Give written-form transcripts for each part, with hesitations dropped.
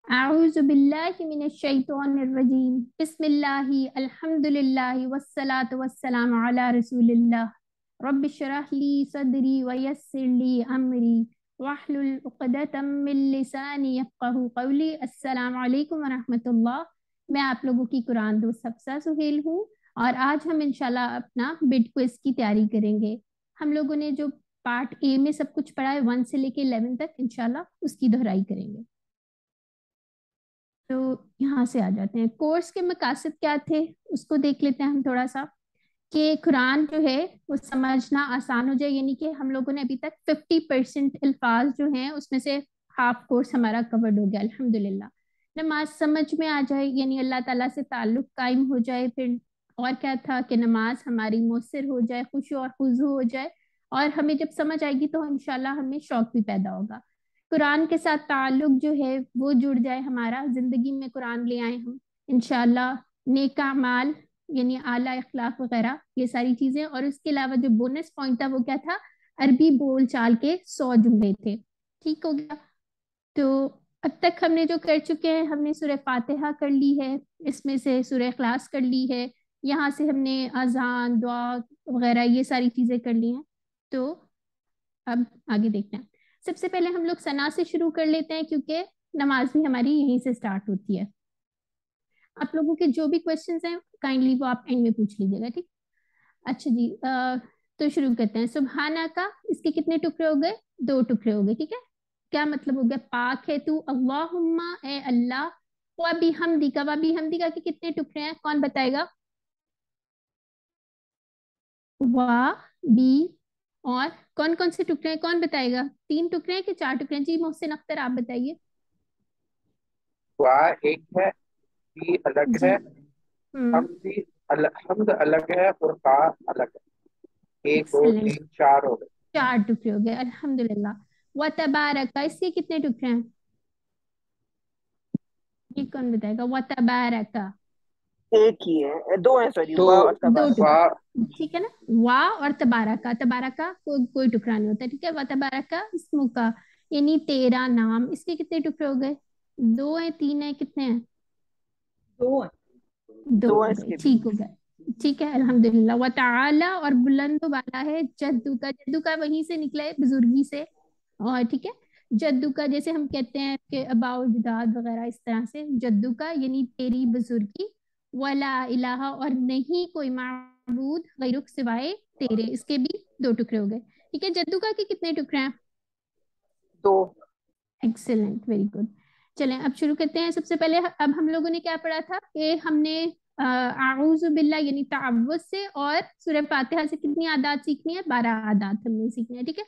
اعوذ باللہ من الشیطان الرجیم بسم اللہ الحمدللہ والصلاة والسلام علی رسول اللہ رب اشرح لی صدری ویسر لی امری واحلل عقدۃ من لسانی یفقہوا قولی۔ السلام علیکم ورحمۃ اللہ۔ میں آپ لوگوں کی قرآن دوست حفصہ سہیل ہوں اور آج ہم انشاءاللہ اپنا بٹ کوئز کی تیاری کریں گے۔ ہم لوگوں نے جو پارٹ اے میں سب کچھ پڑھا ہے 1 سے لے کے 11 تک انشاءاللہ اس کی دہرائی کریں گے۔ تو یہاں سے آ جاتے ہیں، کورس کے مقاصد کیا تھے اس کو دیکھ لیتے ہیں ہم تھوڑا سا، کہ قرآن جو ہے وہ سمجھنا آسان ہو جائے، یعنی کہ ہم لوگوں نے ابھی تک 50% الفاظ جو ہیں اس میں سے ہاف کورس ہمارا کورڈ ہو گیا الحمدللہ۔ نماز سمجھ میں آ جائے، یعنی اللہ تعالیٰ سے تعلق قائم ہو جائے، پھر اور کیا تھا کہ نماز ہماری مؤثر ہو جائے، خشوع اور خضوع ہو جائے، اور ہمیں جب سمجھ آئے گی تو انشاءاللہ ہمیں شوق بھی پیدا ہوگا۔ قرآن کے ساتھ تعلق جو ہے وہ جڑ جائے ہمارا، زندگی میں قرآن لے آئیں ہم انشاءاللہ، نیک اعمال یعنی اعلیٰ اخلاق وغیرہ یہ ساری چیزیں، اور اس کے علاوہ جو بونس پوائنٹ تھا وہ کیا تھا، عربی بول چال کے 100 جملے تھے۔ ٹھیک ہو گیا؟ تو اب تک ہم نے جو کر چکے ہیں، ہم نے سورہ فاتحہ کر لی ہے، اس میں سے سورہ اخلاص کر لی ہے، یہاں سے ہم نے اذان دعا وغیرہ یہ ساری چیزیں کر لی ہیں۔ تو اب آگے دیکھتے ہیں، سب سے پہلے ہم لوگ ثنا سے شروع کر لیتے ہیں کیونکہ نماز بھی ہماری یہیں سے سٹارٹ ہوتی ہے۔ آپ لوگوں کے جو بھی کوشچنز ہیں کائنڈلی وہ آپ اینڈ میں پوچھ لیجیے گا، ٹھیک؟ اچھا جی، تو شروع کرتے ہیں۔ سبحانہ کا اس کے کتنے ٹکڑے ہو گئے؟ 2 ٹکڑے ہو گئے، ٹھیک ہے؟ کیا مطلب ہو گیا؟ پاک ہے تو، اللہم اے اللہ، وَبِحَمْدِکَ، وَبِحَمْدِکَ کے کتنے ٹکڑے ہیں کون بتائے گا؟ بی اور کون کون سے ٹکڑے ہیں کون بتائے گا؟ 3 ٹکڑے ہیں کہ 4 ٹکڑے ہیں؟ جی محسن اختر آپ بتائیے۔ دعا ایک ہے، بی الگ جی ہے، حمد الگ ہے، اور کا الگ ہے۔ 1 2 ایکسلنٹ، 3 4 ہو گئے۔ 4 ٹکڑے ہو گئے الحمدللہ۔ وَتَبَارَكَ اس کے کتنے ٹکڑے ہیں؟ یہ کون بتائے گا؟ وَتَبَارَكَ ایک ہی ہے، 2 ہیں، سوری، تو واہ اور 2 تبارک۔ وا ٹکڑے، ٹھیک ہے نا؟ وا اور تبارکا، تبارکا کوئی ٹکڑا نہیں ہوتا، ٹھیک ہے؟ وَتَبَارَكَ اسمُ کا یعنی تیرا نام، اس کے کتنے ٹکڑے ہو گئے؟ 2 ہیں 3 ہیں کتنے ہیں؟ 2 2 ہیں ہو اس گئے، کے بھی۔ ٹھیک ہو گیا، ٹھیک ہے الحمدللہ۔ وتعالی اور بلند و بالا ہے، جدو کا، جدو کا وہیں سے نکلا ہے بزرگی سے، اور ٹھیک ہے جدو کا جیسے ہم کہتے ہیں کہ اباء اجداد وغیرہ، اس طرح سے جدو کا یعنی تیری بزرگی۔ ولا الہ اور نہیں کوئی معبود غیرک سوائے تیرے، اس کے بھی 2 ٹکڑے ہو گئے، ٹھیک ہے؟ جدو کا کے کتنے ٹکڑے ہیں؟ 2 ایکسلنٹ، ویری گڈ۔ چلیں اب شروع کرتے ہیں۔ سب سے پہلے اب ہم لوگوں نے کیا پڑھا تھا کہ ہم نے اعوذ باللہ یعنی تعوذ سے اور سورہ فاتحہ سے کتنی عادات سیکھنی ہے؟ 12 عادات ہم نے سیکھنی ہے، ٹھیک ہے؟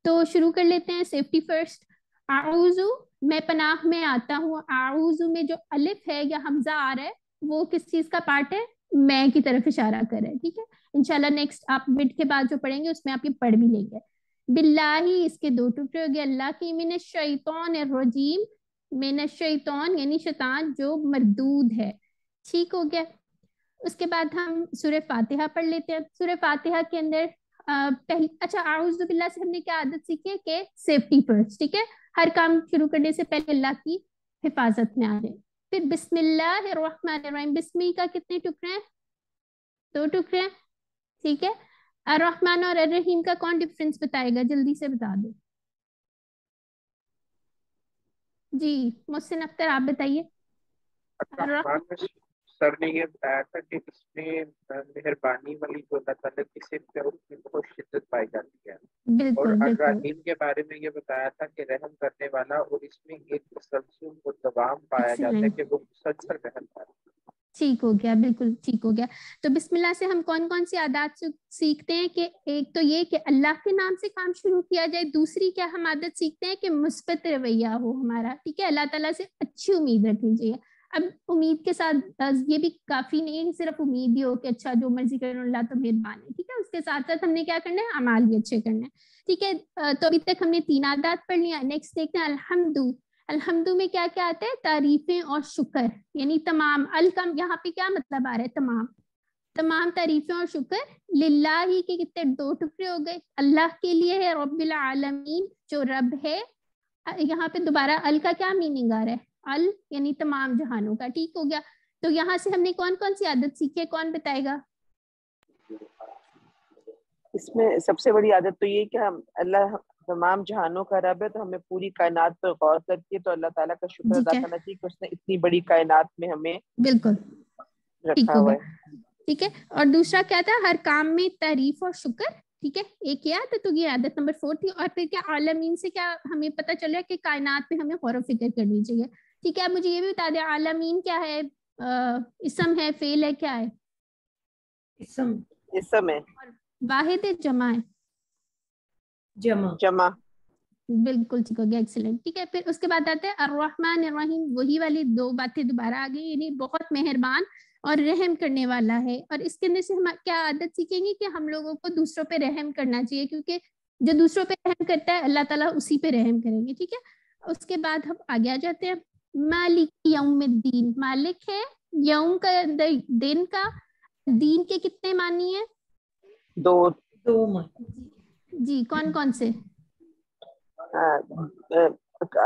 تو شروع کر لیتے ہیں، سیفٹی فرسٹ۔ اعوذ میں پناہ میں آتا ہوں، اعوذ میں جو الف ہے یا حمزہ آ رہا ہے وہ کس چیز کا پارٹ ہے؟ میں کی طرف اشارہ کر رہا ہے، ٹھیک ہے؟ انشاءاللہ نیکسٹ آپ بٹ کے بعد جو پڑھیں گے اس میں آپ یہ پڑھ بھی لیں گے۔ باللہ اس کے 2 ٹکڑے ہو گئے، اللہ کی، من الشیطان الرجیم، من الشیطان یعنی شیطان جو مردود ہے، ٹھیک ہو گیا؟ اس کے بعد ہم سورہ فاتحہ پڑھ لیتے ہیں۔ سورہ فاتحہ کے اندر اچھا اعوذ باللہ سے ہم نے کیا عادت سیکھی ہے کہ سیفٹی فرسٹ، ٹھیک ہے؟ ہر کام شروع کرنے سے پہلے اللہ کی حفاظت میں آ جائے۔ پھر بسم اللہ الرحمن الرحیم، بسمی کا کتنے ٹکڑے ہیں؟ 2 ٹکڑے ہیں، ٹھیک ہے؟ الرحمن اور الرحیم کا کون ڈفرنس بتائے گا؟ جلدی سے بتا دو جی، محسن اختر آپ بتائیے۔ الرحمن میں سر نے یہ بتایا تھا کہ اس میں مہربانی والی جو اللہ تعالیٰ کی صفت ہے اس میں بہت شدت پائی جاتی ہے، اور بالکل بالکل الرحیم کے بارے میں یہ بتایا تھا کہ رحم کرنے والا، اور اس میں ایک تسلسل و دوام پایا جاتا ہے ایکسلنٹ، کہ وہ مسلسل رحم کرتا ہے۔ ٹھیک ہو گیا، بالکل ٹھیک ہو گیا۔ تو بسم اللہ سے ہم کون کون سی عادات سیکھتے ہیں؟ کہ ایک تو یہ کہ اللہ کے نام سے کام شروع کیا جائے، دوسری کیا ہم عادت سیکھتے ہیں کہ مثبت رویہ ہو ہمارا، ٹھیک ہے؟ اللہ تعالیٰ سے اچھی امید رکھنی چاہیے۔ اب امید کے ساتھ یہ بھی کافی نہیں ہے کہ صرف امید ہی ہو کہ اچھا جو مرضی کرو اللہ تو مہربان ہے، ٹھیک ہے؟ اس کے ساتھ ساتھ ہم نے کیا کرنا ہے؟ اعمال بھی اچھے کرنا ہے، ٹھیک ہے؟ تو ابھی تک ہم نے 3 عادات پڑھ لیا، نیکسٹ دیکھتے ہیں الحمد۔ الحمد میں کیا کیا آتا ہے؟ تعریفیں اور شکر، یعنی تمام الکم، یہاں پہ کیا مطلب آ رہا ہے؟ تمام، تمام تعریفیں اور شکر للہ ہی کے کتنے 2 ٹکڑے ہو گئے، اللہ کے لیے ہے، رب العالمین جو رب ہے۔ یہاں پہ دوبارہ ال کا کیا میننگ آ رہا ہے؟ अल यानी तमाम जहानों का, ठीक हो गया। तो यहाँ से हमने कौन कौन सी आदत सीखी है, कौन बताएगा? इसमें सबसे बड़ी आदत तो ये कि हम अल्लाह तमाम जहानों का रब है, तो हमें पूरी कायनात पर गौर करके तो अल्लाह ताला का शुक्र अदा करना चाहिए कि उसने इतनी बड़ी कायनात में हमें बिल्कुल ठीक रखा हो हुआ गया, है। ठीक है। और दूसरा क्या था? हर काम में तारीफ और शुक्र, ठीक है, एक ये आदत, तो ये आदत नंबर 4 थी। और फिर क्या आलमीन से क्या हमें पता चला कि कायनात पे हमें गौर फिक्र करनी चाहिए, ठीक है। अब मुझे ये भी बता दें आलमीन क्या है, इसम है, फेल है, क्या है? इसम है, वाहिद है, जमा है? जमा। बिल्कुल ठीक हो गया, एक्सीलेंट, ठीक है। फिर उसके बाद आते हैं अर्रहमान अर्रहीम, वही वाली दो बातें दोबारा आ गई, यानी बहुत मेहरबान और रहम करने वाला है। और इसके अंदर से हम क्या आदत सीखेंगे कि हम लोगों को दूसरों पे रहम करना चाहिए, क्योंकि जो दूसरों पे रहम करता है अल्लाह ताला उसी पे रहम करेंगे, ठीक है। उसके बाद हम आगे आ जाते हैं मालिक यौमिद्दीन, मालिक है यौम का अंदर दिन का, दीन के कितने मानी है? दो जी कौन कौन से?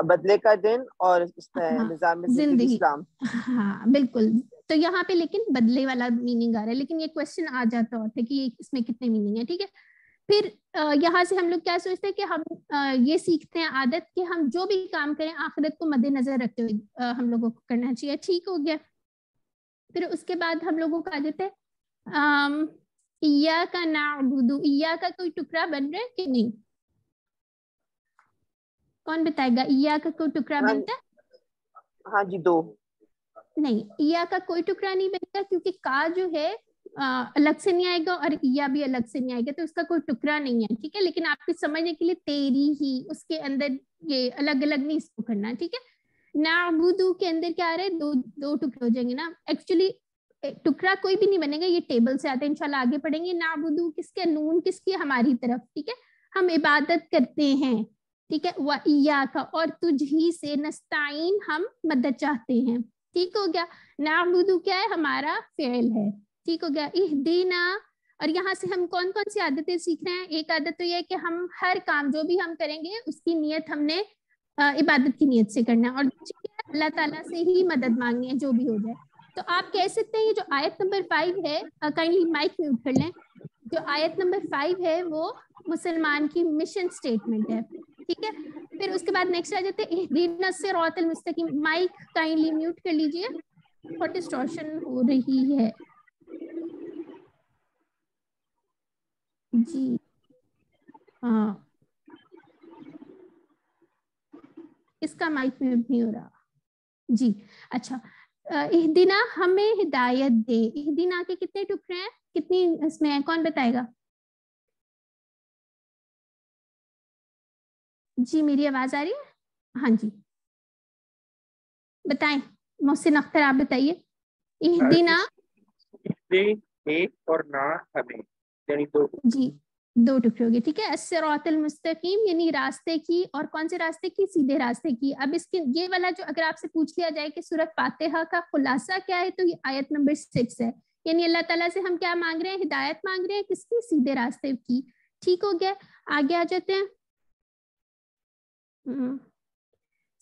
बदले का दिन और हाँ, निजाम जिंदगी जिंदगी, इस्लाम। हाँ बिल्कुल। तो यहाँ पे लेकिन बदले वाला मीनिंग आ रहा है, लेकिन ये क्वेश्चन आ जाता होता है कि ये इसमें कितने मीनिंग है, ठीक है। फिर यहाँ से हम लोग क्या सोचते हैं कि हम ये सीखते हैं आदत कि हम जो भी काम करें आखिरत को मद्देनजर रखते हुए हम लोगों को करना चाहिए, ठीक हो गया। फिर उसके बाद हम लोगों का आदत है इय्याका नअबुदु, इय्या का कोई टुकड़ा बन रहा है कि नहीं? कौन बताएगा इय्या का कोई टुकड़ा बनता है? हाँ जी, दो। नहीं, इया का कोई टुकड़ा नहीं बनेगा, क्योंकि का जो है अलग से नहीं आएगा और इया भी अलग से नहीं आएगा, तो उसका कोई टुकड़ा नहीं है, ठीक है। लेकिन आपके समझने के लिए तेरी ही, उसके अंदर ये अलग अलग नहीं इसको करना, ठीक है। नाबुदू के अंदर क्या आ रहा है, दो दो टुकड़े हो जाएंगे ना। एक्चुअली टुकड़ा कोई भी नहीं बनेगा, ये टेबल से आते हैं, इंशाल्लाह आगे पढ़ेंगे। नाबुदू किसके, नून किसकी, हमारी तरफ, ठीक है। हम इबादत करते हैं, ठीक है। व इया का, और तुझ ही से, नस्ताइन हम मदद चाहते हैं, ठीक हो गया। नाबुदू क्या है, हमारा फेल है, ठीक हो गया। इहदीना, और यहाँ से हम कौन कौन सी आदतें सीख रहे हैं? एक आदत तो ये है कि हम हर काम जो भी हम करेंगे उसकी नियत हमने इबादत की नियत से करना है, और अल्लाह ताला से ही मदद मांगनी है जो भी हो जाए। तो आप कह सकते हैं ये जो आयत नंबर 5 है, काइंडली माइक म्यूट कर लें, जो आयत नंबर 5 है वो मुसलमान की मिशन स्टेटमेंट है, ठीक है। फिर उसके बाद नेक्स्ट आ जाते हैं इहदीना सिरातल मुस्तकीम, माइक काइंडली म्यूट कर लीजिए, और डिस्टॉर्शन हो रही है जी। हाँ, इसका माइक म्यूट नहीं हो रहा जी। अच्छा, इहदीना, हमें हिदायत दे, इहदीना के कितने टुकड़े हैं, कितनी इसमें है, कौन बताएगा? जी मेरी आवाज आ रही है? हाँ जी बताएं, मोहसिन अख्तर आप बताइए। इहदीना, एक और ना हमें, यानी दो। जी दो टुकड़े हो गए, ठीक है। अस्सिरातल मुस्तकीम यानी रास्ते की, और कौन से रास्ते की? सीधे रास्ते की। अब इसके ये वाला जो अगर आपसे पूछ लिया जाए कि सूरत फातिहा का खुलासा क्या है, तो ये आयत नंबर 6 है, यानी अल्लाह ताला से हम क्या मांग रहे हैं? हिदायत मांग रहे हैं, किसकी? सीधे रास्ते की, ठीक हो गया। आगे आ जाते हैं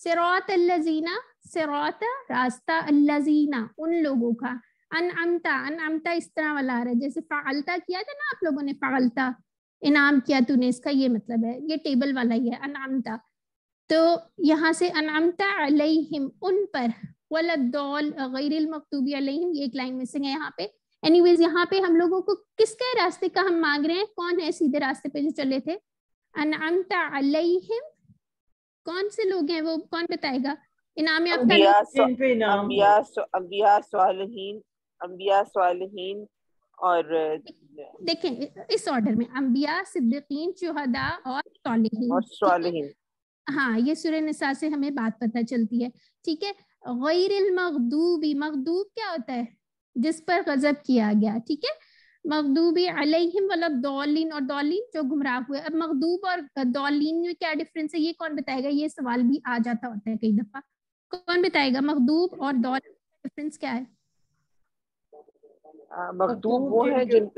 सिरात अल्लज़ीना, सिरात रास्ता, अल्लज़ीना उन लोगों का, अनअमता, अनअमता इस तरह वाला आ रहा है, जैसे फ़अलता किया था ना आप लोगों ने, फ़अलता इनाम किया तूने, इसका ये मतलब है, ये टेबल वाला ही है अनअमता। तो यहाँ से अनअमता अलैहिम उन पर, वलद्दौल गैरिल मग़दूबी अलैहिम, ये एक लाइन मिसिंग है यहाँ पे। एनीवेज यहाँ पे हम लोगों को किसके रास्ते का हम मांग रहे हैं? कौन है सीधे रास्ते पे जो चले थे? अनअमता अलैहिम, कौन से लोग हैं वो, कौन बताएगा? इनाम याफ्ता लोग, अंबिया स्वालिहीन और देखें इस ऑर्डर में, अंबिया, सिद्दीकीन, शुहदा और सालिहीन, ठीक है। स्वालिहीन। हाँ, ये सूरह निसा से हमें बात पता चलती है, ठीक है। गैरिल मग़दूबी, मग़दूब क्या होता है? जिस पर गजब किया गया, ठीक है। मग़दूबी अलैहिम वलद्दौलीन, और दौलीन जो गुमराह हुए। अब मग़दूब और दौलीन में क्या डिफरेंस है, ये कौन बताएगा? ये सवाल भी आ जाता होता है कई दफा, कौन बताएगा मग़दूब और दौलीन का डिफरेंस क्या है? मखदूब वो है जिन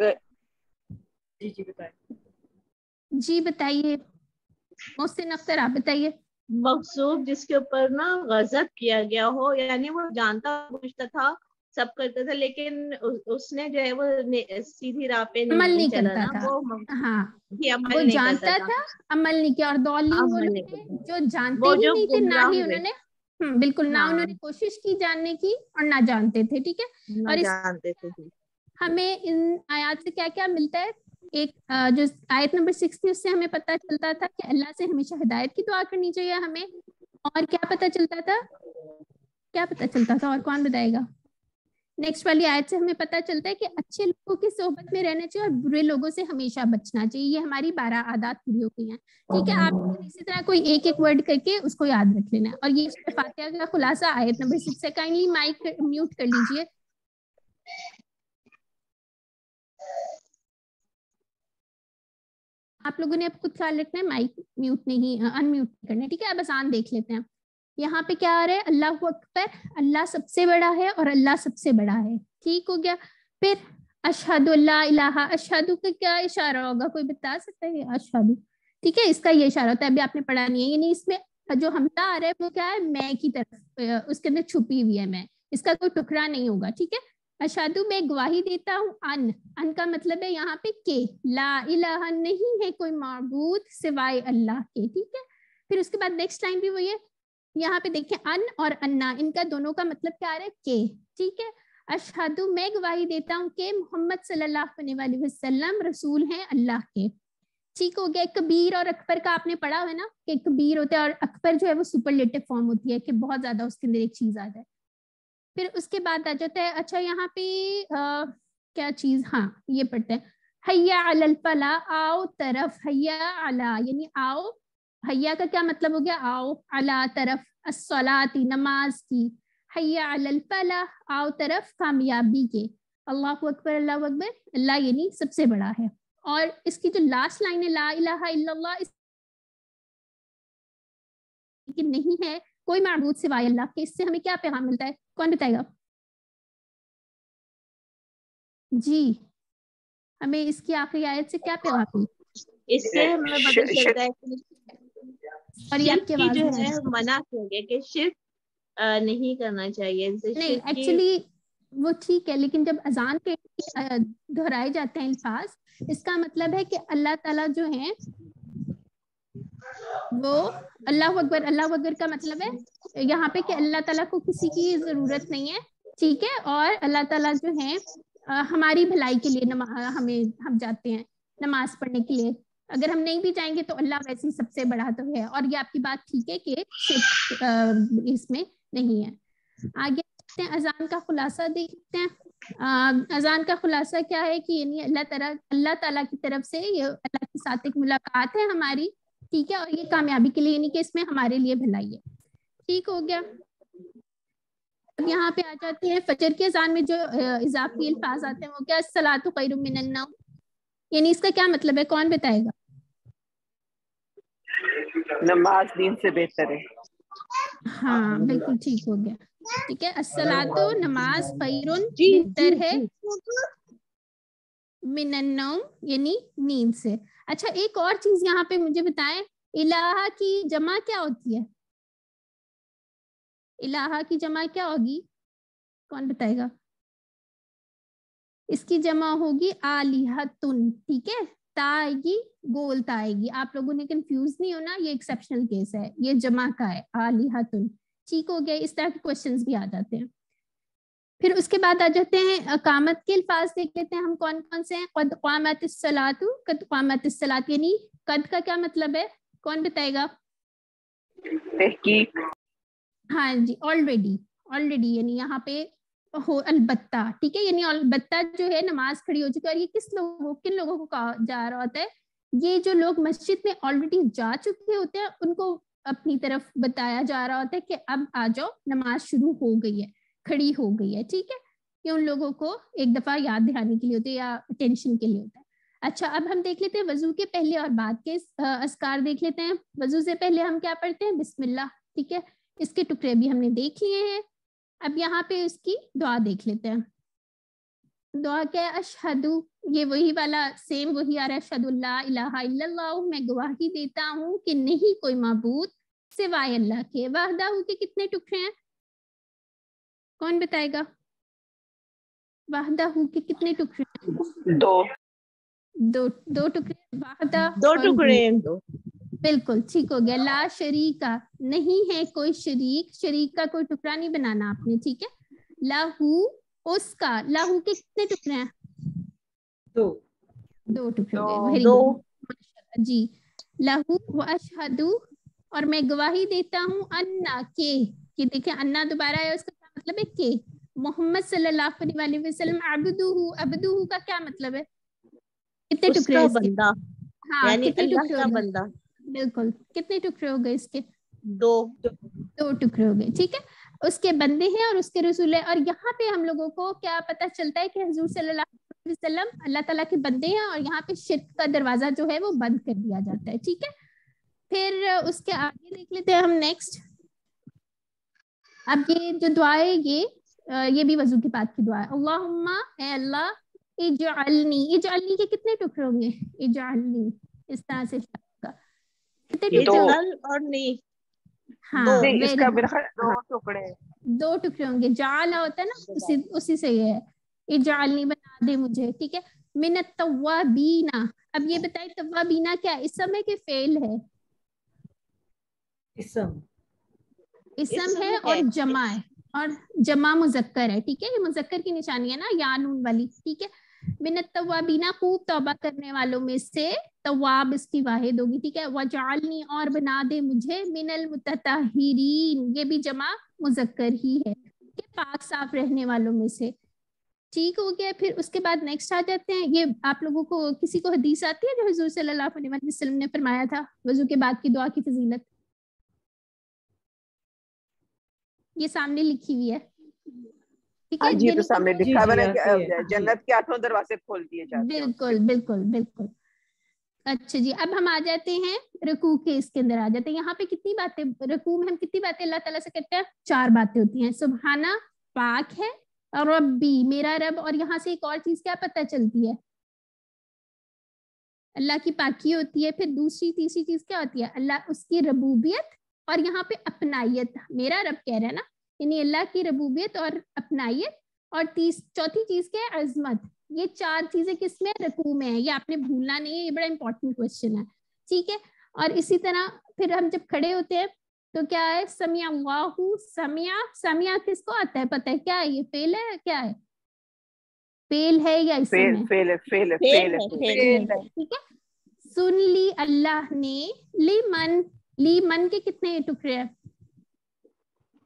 जी बताइए, मोहसिन अख्तर आप बताइए। مغصوب جس کے اوپر نا غضب کیا گیا ہو، یعنی وہ جانتا بوجھتا تھا، سب کرتا تھا، لیکن اس نے جو ہے وہ سیدھی راہ پہ عمل نہیں چلا کرتا نا، تھا. وہ ہاں عمل وہ نہیں جانتا کرتا تھا، عمل نہیں کیا. اور ضالین وہ عمل لوگ نہیں ہیں کرتا، جو جانتے وہ ہی جو نہیں تھے، نہ گمراہ ہی ہوئے. انہوں نے بالکل نہ ہاں انہوں نے کوشش کی جاننے کی اور نہ جانتے تھے. ٹھیک ہے. نہ اور اس جانتے تھے. ہمیں ان آیات سے کیا کیا ملتا ہے؟ ایک جو آیت نمبر 6 تھی اس سے ہمیں پتہ چلتا تھا کہ اللہ سے ہمیشہ ہدایت کی دعا کرنی چاہیے ہمیں. اور کیا پتہ چلتا تھا؟ کیا پتہ چلتا تھا اور کون بتائے گا؟ نیکسٹ والی آیت سے ہمیں پتہ چلتا ہے کہ اچھے لوگوں کی صحبت میں رہنا چاہیے اور برے لوگوں سے ہمیشہ بچنا چاہیے. یہ ہماری 12 عادات پوری ہو گئی ہیں. ٹھیک ہے. آپ اسی طرح کوئی ایک ایک ورڈ کر کے اس کو یاد رکھ لینا ہے. اور یہ فاتحہ کا خلاصہ آیت نمبر 6 سے. کائنڈلی مائک میوٹ کر لیجئے. آپ لوگوں نے اب خود خیال رکھنا ہے، مائک میوٹ نہیں، ان میوٹ نہیں کرنا. ٹھیک ہے. اب آسان دیکھ لیتے ہیں. یہاں پہ کیا آ رہا ہے؟ اللہ اکبر، اللہ سب سے بڑا ہے اور اللہ سب سے بڑا ہے. ٹھیک ہو گیا. پھر اشہد اللہ الہ، اشہد کا کیا اشارہ ہوگا؟ کوئی بتا سکتا ہے؟ اشہد. ٹھیک ہے. اس کا یہ اشارہ ہوتا ہے، ابھی آپ نے پڑھا نہیں ہے. یعنی اس میں جو حمزہ آ رہا ہے وہ کیا ہے؟ میں کی طرف، اس کے اندر چھپی ہوئی ہے میں. اس کا کوئی ٹکڑا نہیں ہوگا. ٹھیک ہے. اشہدو میں گواہی دیتا ہوں. ان کا مطلب ہے یہاں پہ کہ لا الہ نہیں ہے کوئی معبود سوائے اللہ کے. ٹھیک ہے. پھر اس کے بعد نیکسٹ لائن بھی وہی ہے. یہاں پہ دیکھیں ان اور انا، ان کا دونوں کا مطلب کیا آ رہا ہے؟ کہ. ٹھیک ہے. اشہدو میں گواہی دیتا ہوں کہ محمد صلی اللہ علیہ وسلم رسول ہیں اللہ کے. ٹھیک ہو گیا. کبیر اور اکبر کا آپ نے پڑھا ہے نا کہ کبیر ہوتا ہے اور اکبر جو ہے وہ سپرلیٹو فارم ہوتی ہے کہ بہت زیادہ اس کے اندر ایک چیز آ جائے. پھر اس کے بعد آ جاتا ہے، اچھا یہاں پہ کیا چیز، ہاں یہ پڑھتے ہیں حیا علی الفلاح، آؤ طرف. حیا علی یعنی آؤ. حیا کا کیا مطلب ہو گیا؟ آؤ. علی طرف، الصلاۃ نماز کی. حیا علی الفلاح، آؤ طرف کامیابی کے. اللہ اکبر، اللہ اکبر. اللہ یعنی سب سے بڑا ہے. اور اس کی جو لاسٹ لائن ہے لا الہ الا اللہ، اس کی نہیں ہے کوئی معبود سوائے اللہ کے، اس سے ہمیں کیا پیغام ملتا ہے؟ کون بتائے گا؟ جی ہمیں اس کی آخری آیت سے کیا پیغام ملتا ہے؟ اس سے ہمیں پتہ چلتا ہے کہ اور یہ آپ شرک کی کی آواز جو نہیں آ ہے رہی. منع کیا گیا کہ شرک نہیں کرنا چاہیے. نہیں شرک کی ایکچولی وہ ٹھیک ہے، لیکن جب اذان کے دہرائے جاتے ہیں الفاظ، اس کا مطلب ہے کہ اللہ تعالیٰ جو ہیں وہ اللہ اکبر. اللہ اکبر کا مطلب ہے یہاں پہ کہ اللہ تعالیٰ کو کسی کی ضرورت نہیں ہے. ٹھیک ہے. اور اللہ تعالیٰ جو ہیں ہماری بھلائی کے لیے ہم جاتے ہیں نماز پڑھنے کے لیے. اگر ہم نہیں بھی جائیں گے تو اللہ ویسے ہی سب سے بڑا تو ہے. اور یہ آپ کی بات ٹھیک ہے کہ شرک اس میں نہیں ہے. آگے دیکھتے ہیں اذان کا خلاصہ دیکھتے ہیں. اذان کا خلاصہ کیا ہے کہ یعنی اللہ تعالیٰ کی طرف سے یہ اللہ کے ساتھ ایک ملاقات ہے ہماری. ٹھیک ہے. اور یہ کامیابی کے لیے یعنی کہ اس میں ہمارے لیے بھلائی ہے. ٹھیک ہو گیا. اب یہاں پہ آ جاتے ہیں فجر کے اذان میں جو اضافی الفاظ آتے ہیں وہ کیا؟ الصلاۃ خیر من النوم. یعنی اس کا کیا مطلب ہے؟ کون بتائے گا؟ نماز دین سے بہتر ہے. ہاں بالکل ٹھیک ہو گیا. ٹھیک ہے. الصلاۃ نماز خیرن جی بہتر ہے جی من النوم یعنی نیند سے. اچھا ایک اور چیز یہاں پہ مجھے بتائیں، الہ کی جمع کیا ہوتی ہے؟ الہ کی جمع کیا ہوگی؟ کون بتائے گا؟ اس کی جمع ہوگی آلیہتن. ٹھیک ہے. تا آئے گی، گول تا آئے گی. آپ لوگوں نے کنفیوز نہیں ہونا، یہ ایکسیپشنل کیس ہے، یہ جمع کا ہے آلیہتن. ٹھیک ہو گیا. اس طرح کے کوشچنز بھی آ جاتے ہیں. پھر اس کے بعد آ جاتے ہیں اقامت کے الفاظ دیکھ لیتے ہیں ہم کون کون سے ہیں. قد قامت الصلاۃ، قد قامت الصلاۃ یعنی قد کا کیا مطلب ہے؟ کون بتائے گا؟ تحقیق. ہاں جی آلریڈی یعنی یہاں پہ ہو البتہ. ٹھیک ہے. یعنی البتہ جو ہے نماز کھڑی ہو چکی ہے. اور یہ کن لوگوں کو کہا جا رہا ہوتا ہے؟ یہ جو لوگ مسجد میں آلریڈی جا چکے ہوتے ہیں ان کو اپنی طرف بتایا جا رہا ہوتا ہے کہ اب آ جاؤ نماز شروع ہو گئی ہے، کھڑی ہو گئی ہے. ٹھیک ہے. یہ ان لوگوں کو ایک دفعہ یاد دہانی کے لیے ہوتے ہیں یا ٹینشن کے لیے ہوتا ہے. اچھا اب ہم دیکھ لیتے ہیں وضو کے پہلے اور بعد کے اذکار دیکھ لیتے ہیں. وضو سے پہلے ہم کیا پڑھتے ہیں؟ بسم اللہ. ٹھیک ہے. اس کے ٹکڑے بھی ہم نے دیکھ لیے ہیں. اب یہاں پہ اس کی دعا دیکھ لیتے ہیں. دعا کیا ہے؟ اشہدو، یہ وہی والا سیم وہی آ رہا ہے. اشہدو لا الہ الا اللہ، میں گواہی دیتا ہوں کہ نہیں کوئی معبود सिवाय अल्लाह के। वहदहू के कितने टुकड़े हैं, कौन बताएगा? वहदहू के कितने टुकड़े हैं? दो टुकड़े। वाहदा 2 टुकड़े हैं। बिल्कुल ठीक हो गया। ला शरीका, नहीं है कोई शरीक, शरीक का कोई टुकड़ा नहीं बनाना आपने, ठीक है। लहू, उसका, लहू के कितने टुकड़े हैं? 2 टुकड़े हो गए। वेरी गुड, माशाल्लाह जी। लहू व अशहदु, और मैं गवाही देता हूँ, अन्ना के, कि देखें अन्ना दोबारा है, उसका क्या मतलब है? के। मोहम्मद सल्लल्लाहु अलैहि वसल्लम अब्दुहु, अब्दुहु का क्या मतलब है? कितने टुकड़े हैं इसके? बंदा, हाँ, यानी कितने अल्लाह टुकड़े का हो गए? बंदा। बिल्कुल, कितने टुकड़े हो गए इसके? 2 टुकड़े हो गए, ठीक है। उसके बंदे हैं और उसके रसूल है। और यहाँ पे हम लोगों को क्या पता चलता है कि हुजूर सल्लल्लाहु अलैहि वसल्लम अल्लाह ताला के बंदे हैं, और यहाँ पे शिर्क का दरवाजा जो है वो बंद कर दिया जाता है, ठीक है। फिर उसके आगे देख लेते हैं हम नेक्स्ट। अब ये जो दुआ है ये भी वजू के बाद की दुआ है। अल्लाहुम्मा, ए अल्लाह, इजअलनी, इजअलनी के कितने टुकड़े होंगे? इजअलनी इस तरह से कितने इजअल और नी। हाँ, इसका मेरा ख्याल 2 टुकड़े, 2 टुकड़े होंगे। जाला होता है ना, उसी से ये है। इजअलनी, बना दे मुझे, ठीक है। मिनत तव्वाबीना, अब ये बताए तव्वाबीना क्या इसम है कि फेल है? इसम है और जमा है, और जमा मुजक्कर है, ठीक है। ये मुजक्कर की निशानी है ना, या नून वाली, ठीक है। मिनत तव्वाबीना, खूब तौबा करने वालों में से, तवाब इसकी वाहिद होगी, ठीक है। वजालनी, और बना दे मुझे, मिनल मुतताहिरीन, ये भी जमा मुजक्कर ही है, कि पाक साफ रहने वालों में से, ठीक हो गया। फिर उसके बाद नेक्स्ट आ जाते हैं। ये आप लोगों को किसी को हदीस आती है जो हुजूर सल्लल्लाहु अलैहि वसल्लम ने फरमाया था वजू के बाद की दुआ की फजीलत? ये सामने लिखी हुई है, ठीक है। जी तो सामने लिखा है, जन्नत के 8 दरवाजे खोल दिए जाते हैं। बिल्कुल बिल्कुल बिल्कुल। अच्छा जी, अब हम आ जाते हैं रुकू के, इसके अंदर आ जाते हैं। यहाँ पे कितनी बातें, रुकू में हम कितनी बातें अल्लाह ताला से करते हैं? 4 बातें होती हैं। सुबहाना, पाक है, और रब्बी, मेरा रब, और यहाँ से एक और चीज क्या पता चलती है? अल्लाह की पाकी होती है। फिर दूसरी तीसरी चीज क्या होती है? अल्लाह, उसकी रबूबियत, और यहाँ पे अपनायत, मेरा रब कह रहा है ना, यानी अल्लाह की रबूबियत और अपनायत। और चौथी चीज क्या है? अजमत। ये 4 चीजें किसमें? रुकू में है। ये आपने भूलना नहीं है, ये बड़ा इंपॉर्टेंट क्वेश्चन है, ठीक है। और इसी तरह फिर हम जब खड़े होते हैं तो क्या है? समिया अल्लाहु, समिया, समिया किसको आता है? पता है क्या है? ये फेल है, क्या है? फेल है या इसम है? फेल है, ठीक है। सुन ली अल्लाह ने, ली मन, ली मन के कितने टुकड़े हैं?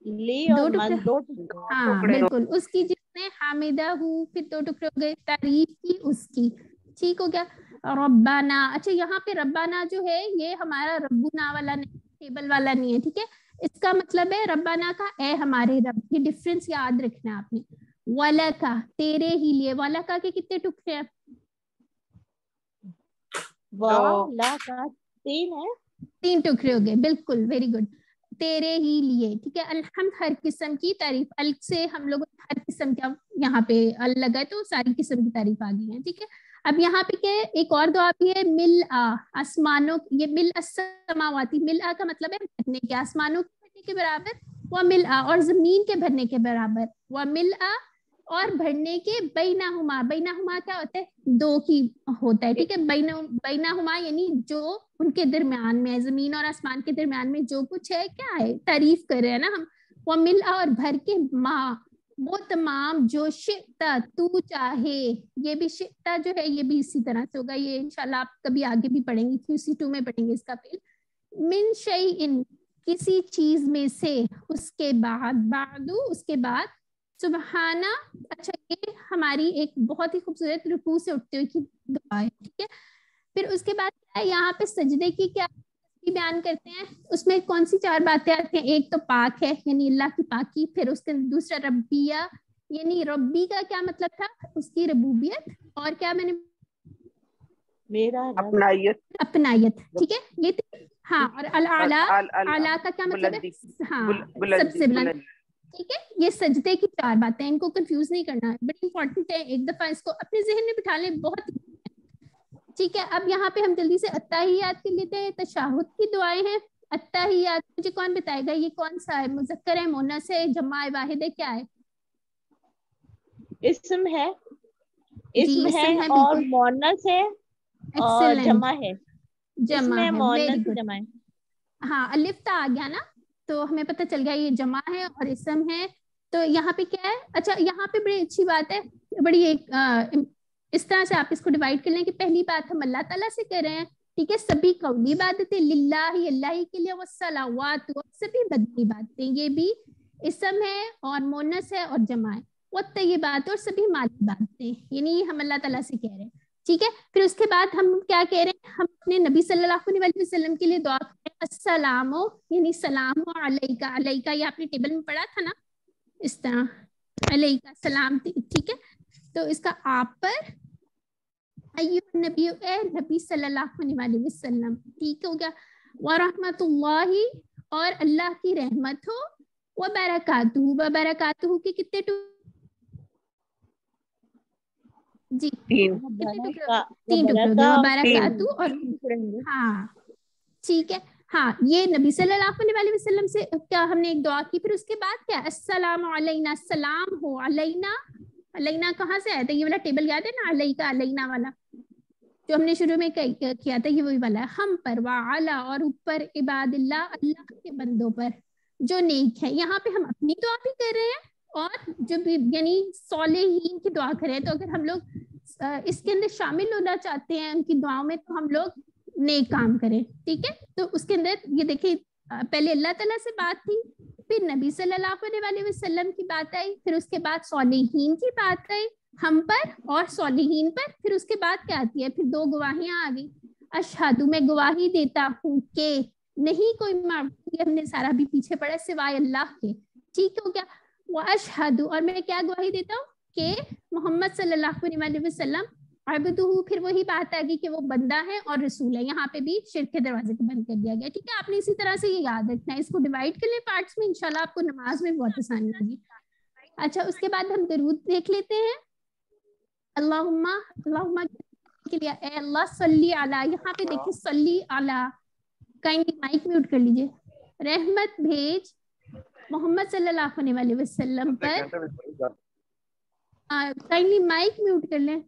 ली और मन 2 टुकड़े। हाँ बिल्कुल, उसकी जिसने हामिदा हूँ, फिर 2 टुकड़े हो गए। तारीफ की उसकी, ठीक हो गया। रब्बाना, अच्छा यहाँ पे रब्बाना जो है ये हमारा रब्बुना वाला नहीं, टेबल वाला नहीं है, ठीक है। इसका मतलब है रब्बाना का ए हमारे रब, ये डिफरेंस याद रखना है आपने। वाला का, तेरे ही लिए, वाला का के कितने टुकड़े हैं? वाला का 3 है, 3 टुकड़े हो गए, बिल्कुल, वेरी गुड। तेरे ही लिए, ठीक है। अलहम्द, हर किस्म की तारीफ, अल से हम लोग हर किस्म का यहाँ पे अल लगा है तो सारी किस्म की तारीफ आ गई है, ठीक है। अब यहाँ पे क्या है? एक और दुआ भी है, मिल आ, आसमानों, ये मिल अस्समावाती, मिल आ का मतलब है भरने के, आसमानों के भरने के बराबर, व मिल आ, और जमीन के भरने के बराबर, व मिल आ, और भरने के, बैनाहुमा, बैनाहुमा क्या होता है? 2 की होता है, ठीक है। बैनाहुमा यानी जो उनके दरमियान में है, जमीन और आसमान के दरमियान में जो कुछ है, क्या है? तारीफ कर रहे हैं ना हम। वो मिल, और भर के, माँ, वो तमाम जो शिता, तू चाहे, ये भी शिता जो है ये भी इसी तरह से होगा। ये इंशाल्लाह आप कभी आगे भी पढ़ेंगे, QC2 में पढ़ेंगे इसका फेल। मिन शैइन, किसी चीज में से, उसके बाद, बादू, उसके बाद, सुबहाना। अच्छा, ये हमारी एक बहुत ही खूबसूरत रुकू से उठते हुए की दुआ है, ठीक है। फिर उसके बाद यहाँ पे सजदे की क्या बयान करते हैं? उसमें कौन सी 4 बातें आती हैं? एक तो पाक है, यानी अल्लाह की पाकी। फिर उसके दूसरा रब्बिया, यानी रब्बी का क्या मतलब था? उसकी रबूबियत। और क्या मैंने? मेरा अपनायत, अपनायत, ठीक है। ये हाँ, और अल आला, आला का क्या मतलब है? हाँ, सबसे बुलंद, ठीक है। ये सजदे की 4 बातें, इनको कंफ्यूज नहीं करना है, बड़ी इंपॉर्टेंट है। एक दफा इसको अपने जहन में बिठा लें, बहुत, ठीक है। अब यहाँ पे हम जल्दी से अत्ताहियात के लेते हैं, तशहुद की दुआएं हैं। अत्तहियात, मुझे कौन बताएगा ये कौन सा है? मुज़क्कर है, मुन्नस है, जमा है, वाहिद है, क्या है? इस्म है, जी इस्म इस्म है है, और बिल्कुल मोनस है और एक्सीलेंट, जमा है। जमा इसमें है, मोनस वेरी है, गुड। जमा है। हाँ अलिफ ता आ गया ना, तो हमें पता चल गया ये जमा है और इस्म है। तो यहाँ पे क्या है? अच्छा यहाँ पे बड़ी अच्छी बात है, बड़ी एक इस तरह से आप इसको डिवाइड कर लें कि पहली बात हम अल्लाह ताला से कर रहे हैं, ठीक है, सभी कौली इबादतें लिल्लाही, अल्लाह ही के लिए, वो सलावात, सभी बदनी बातें, ये भी इस्म है और मोनस है और जमा है, वो तय्यबात और सभी माली बातें, यानी हम अल्लाह ताला से कह रहे हैं, ठीक है। फिर उसके बाद हम क्या कह रहे हैं? हम अपने नबी सल्लल्लाहु अलैहि वसल्लम के लिए दुआ करें, अस्सलामो यानी सलाम अलैका, अलैका ये आपने टेबल में पढ़ा था ना इस तरह, अलैका सलाम, ठीक है। तो इसका आप पर अय्युहन नबी, ए नबी सल्लल्लाहु अलैहि वसल्लम, ठीक हो गया। व रहमतुल्लाहि, और अल्लाह की रहमत हो, व बरकातुहु, व बरकातुहु के कितने जी तीन। कितने टुकड़े? 3 टुकड़े हो गए, व बरकातुहु और हाँ ठीक है। हाँ ये नबी सल्लल्लाहु अलैहि वसल्लम से क्या हमने एक दुआ की, फिर उसके बाद क्या? अस्सलामु अलैना, सलाम हो अलैना, अलैना कहाँ से आया था? ये वाला टेबल याद है ना, अलैका अलैना वाला जो हमने शुरू में किया था, ये वही वाला है, हम पर, वाला और ऊपर, इबादिल्लाह अल्लाह के बंदों पर जो नेक है। यहाँ पे हम अपनी दुआ भी कर रहे हैं और जो भी यानी सॉलिहीन की दुआ कर रहे हैं। तो अगर हम लोग इसके अंदर शामिल होना चाहते हैं उनकी दुआओं में, तो हम लोग नेक काम करें, ठीक है। तो उसके अंदर ये देखिए पहले अल्लाह ताला से बात थी, फिर नबी सल्लल्लाहु अलैहि वसल्लम की बात आई, फिर उसके बाद सॉलिहीन की बात आई, हम पर और सॉलिहीन पर, फिर उसके बाद क्या आती है? फिर 2 गवाहियां आ गई, अशहदु मैं गवाही देता हूँ कि नहीं कोई माबूद, हमने सारा भी पीछे पड़ा, सिवाय अल्लाह के, ठीक हो गया। वो अशहदु, और मैं क्या गवाही देता हूँ कि मोहम्मद सल्लल्लाहु अलैहि वसल्लम अब्दुहु, फिर वही बात आ गई कि वो बंदा है और रसूल है, यहाँ पे भी शिर्क के दरवाजे को बंद कर दिया गया, ठीक है। आपने इसी तरह से ये याद रखना है, इसको डिवाइड कर ले पार्ट्स में, इंशाल्लाह आपको नमाज में बहुत आसानी होगी। अच्छा उसके बाद हम दरूद देख लेते हैं। अल्लाहुम्मा, अल्लाहुम्मा के लिए ए अल्लाह सल्ली अला, यहाँ पे देखिए सल्ली अला, काइंडली माइक म्यूट कर लीजिए, रहमत भेज मोहम्मद सल्लल्लाहु अलैहि वसल्लम पर, काइंडली माइक म्यूट कर लें,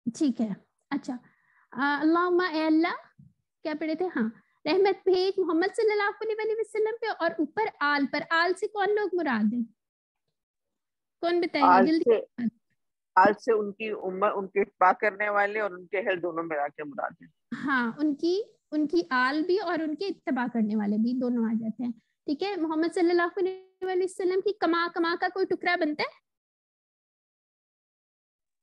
ठीक है। अच्छा अल्लाहुम्मा ए अल्लाह, क्या पढ़े थे? हाँ रहमत भेज मोहम्मद सल्लल्लाहु अलैहि वसल्लम पे और ऊपर आल पर, आल से कौन लोग मुराद हैं? कौन बताएगा जल्दी? आल से उनकी उम्र, उनके इत्तबा करने वाले और उनके अहल दोनों मिला के मुराद है। हाँ उनकी आल भी और उनके इत्तबा करने वाले भी दोनों आ जाते हैं, ठीक है। मोहम्मद सल्लल्लाहु अलैहि वसल्लम की कमा, कमा का कोई टुकड़ा बनता है?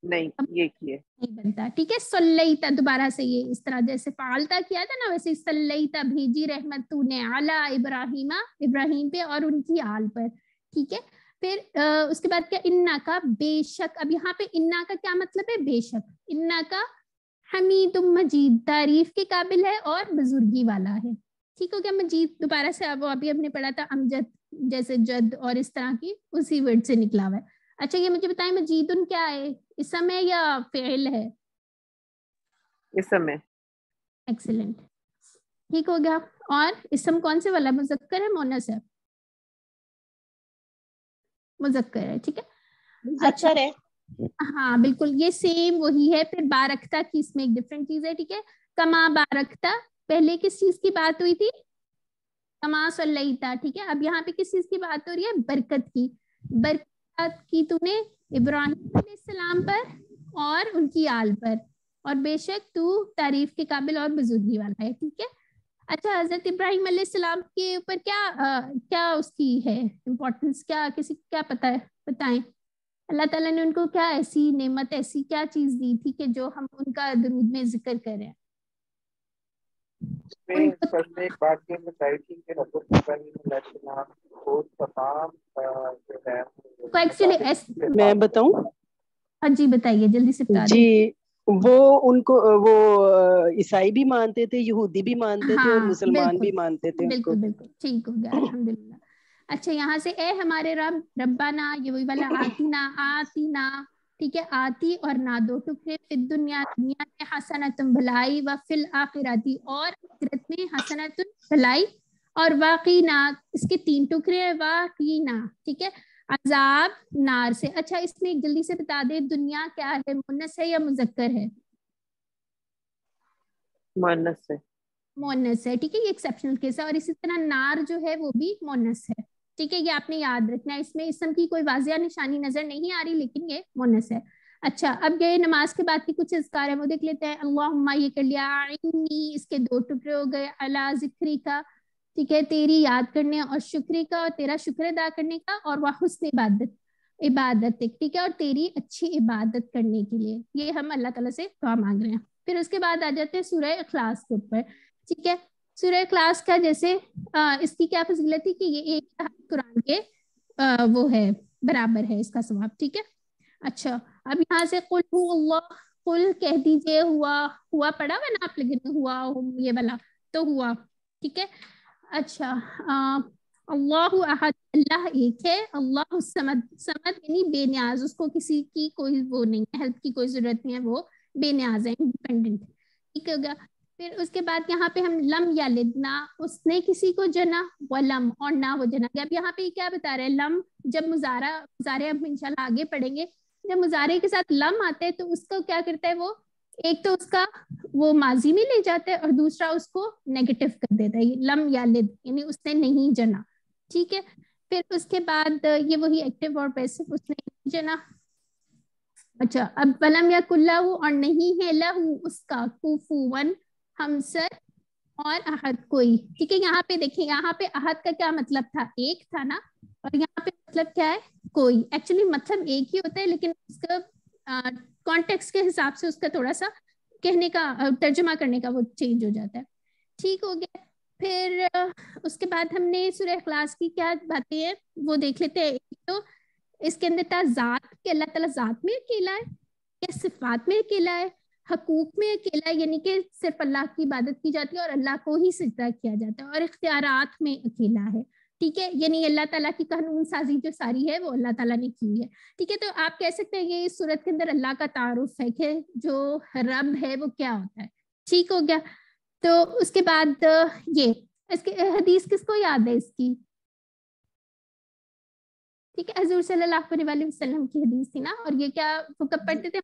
नहीं, ये किए नहीं बनता, ठीक है। सल्लैता, दोबारा से ये इस तरह जैसे फालता किया था ना, वैसे सल्लैता भेजी रहमत तूने अला इब्राहिमा, इब्राहिम पे और उनकी आल पर, ठीक है। फिर उसके बाद क्या? इन्ना का, बेशक, अब यहाँ पे इन्ना का क्या मतलब है? बेशक, इन्ना का हमीदुम मजीद, तारीफ के काबिल है और बुजुर्गी वाला है, ठीक हो गया। मजीद दोबारा से अब अभी हमने पढ़ा था अमजद, जैसे जद और इस तरह की, उसी वर्ड से निकला हुआ है। अच्छा ये मुझे बताएं मजीदुन क्या है? इसम है या फ़िल है? इसम है। एक्सीलेंट, ठीक हो गया। और इसम कौन से वाला? मुज़क्कर है, मुन्नस है? मुज़क्कर है, ठीक है। अच्छा है, हाँ बिल्कुल ये सेम वही है। फिर बारकता की इसमें एक डिफरेंट चीज है, ठीक है। कमा बारकता, पहले किस चीज की बात हुई थी? कमा सल्लैता, ठीक है। अब यहाँ पे किस चीज की बात हो रही है? बरकत की। बरकत की तूने इब्राहिम अलैहिस्सलाम पर और उनकी आल पर, और बेशक तू तारीफ के काबिल और बुजुर्गी वाला है, ठीक है। अच्छा हजरत इब्राहिम अलैहिस्सलाम के ऊपर क्या उसकी है इम्पोर्टेंस, क्या किसी को क्या पता है? बताएं अल्लाह ताला ने उनको क्या ऐसी नेमत, ऐसी क्या चीज दी थी कि जो हम उनका दरूद में जिक्र कर रहे हैं? सबने एक बात ये बताई थी कि हज़रत इब्राहीम अलैहिस्सलाम को तमाम जो है एक्चुअली मैं बताऊं? हाँ जी बताइए जल्दी से बता जी, वो उनको वो ईसाई भी मानते थे, यहूदी भी मानते थे और मुसलमान भी मानते थे बिल्कुल उनको। बिल्कुल ठीक हो गया अल्हम्दुलिल्लाह। अच्छा यहाँ से ए हमारे रब, रब्बाना, ये वही वाला आतीना, आतीना, ٹھیک ہے. آتی اور نہ 2 ٹکڑے. فی دنیا دنیا میں حسنۃ بھلائی، و فی الآخرۃ اور آخرت میں حسنۃ بھلائی، اور واقعنا اس کے 3 ٹکڑے ہیں، واقعنا ٹھیک ہے عذاب نار سے. اچھا اس میں ایک جلدی سے بتا دے دنیا کیا ہے، مؤنث ہے یا مذکر ہے؟ مؤنث ہے. مؤنث ہے ٹھیک ہے، یہ ایکسیپشنل کیس ہے. اور اسی طرح نار جو ہے وہ بھی مؤنث ہے ٹھیک ہے، یہ آپ نے یاد رکھنا ہے. اس میں اسم کی کوئی واضح نشانی نظر نہیں آ رہی لیکن یہ مؤنث ہے. اچھا اب یہ نماز کے بعد کی کچھ اذکار ہیں وہ دیکھ لیتے ہیں. اللہم یہ کر لیا، اعنی اس کے 2 ٹکڑے ہو گئے، علی ذکری کا ٹھیک ہے تیری یاد کرنے اور شکری کا اور تیرا شکر ادا کرنے کا، اور حسن عبادت ٹھیک ہے اور تیری اچھی عبادت کرنے کے لیے. یہ ہم اللہ تعالیٰ سے دعا مانگ رہے ہیں. پھر اس کے بعد آ جاتے ہیں سورہ اخلاص کے اوپر ٹھیک ہے. سورہ اخلاص کا جیسے اس کی کیا فضیلت ہے کہ یہ ایک قرآن کے وہ ہے برابر ہے اس کا ثواب ٹھیک ہے. اچھا اب یہاں سے قل هو اللہ، قل کہہ دیجئے، ہوا پڑھا ہوا نا آپ لوگوں نے، ہوا یہ والا تو ہوا ٹھیک ہے. اچھا اللہ احد اللہ ایک ہے، اللہ الصمد صمد یعنی بے نیاز، اس کو کسی کی کوئی وہ نہیں ہے، ہیلپ کی کوئی ضرورت نہیں ہے، وہ بے نیاز ہے، انڈیپینڈنٹ ٹھیک ہوگا. پھر اس کے بعد یہاں پہ ہم لم یلد نہ اس نے کسی کو جنا، ولم اور نہ وہ جنا گیا. اب یہاں پہ کیا بتا رہے ہیں، لم جب مضارع ہم انشاءاللہ آگے پڑھیں گے، جب مضارع کے ساتھ لم آتے ہیں تو اس کو کیا کرتا ہے وہ ایک تو اس کا وہ ماضی میں لے جاتا ہے اور دوسرا اس کو نیگیٹو کر دیتا ہے. لم یلد یعنی اس نے نہیں جنا ٹھیک ہے. پھر اس کے بعد یہ وہی ایکٹیو اور پیسو، اس نے نہیں جنا. اچھا اب ولم یکن لہ اور نہیں ہے لہو اس کا کفوا ہمسر اور احد کوئی ٹھیک ہے. یہاں پہ دیکھیں یہاں پہ احد کا کیا مطلب تھا، ایک تھا نا، اور یہاں پہ مطلب کیا ہے کوئی. ایکچولی مطلب ایک ہی ہوتا ہے لیکن اس کا کانٹیکسٹ کے حساب سے اس کا تھوڑا سا کہنے کا ترجمہ کرنے کا وہ چینج ہو جاتا ہے ٹھیک ہو گیا. پھر اس کے بعد ہم نے سورہ اخلاص کی کیا باتیں ہیں وہ دیکھ لیتے ہیں. تو اس کے اندر تھا ذات کہ اللہ تعالیٰ ذات میں اکیلا ہے یا صفات میں اکیلا ہے، حقوق میں اکیلا ہے یعنی کہ صرف اللہ کی عبادت کی جاتی ہے اور اللہ کو ہی سجدہ کیا جاتا ہے، اور اختیارات میں اکیلا ہے ٹھیک ہے، یعنی اللہ تعالیٰ کی قانون سازی جو ساری ہے وہ اللہ تعالیٰ نے کی ہے ٹھیک ہے. تو آپ کہہ سکتے ہیں یہ اس صورت کے اندر اللہ کا تعارف ہے کہ جو رب ہے وہ کیا ہوتا ہے ٹھیک ہو گیا. تو اس کے بعد یہ اس کی حدیث کس کو یاد ہے اس کی ٹھیک ہے، حضور صلی اللہ علیہ وسلم کی حدیث تھی نا. اور یہ کیا وہ کب پڑھتے تھے؟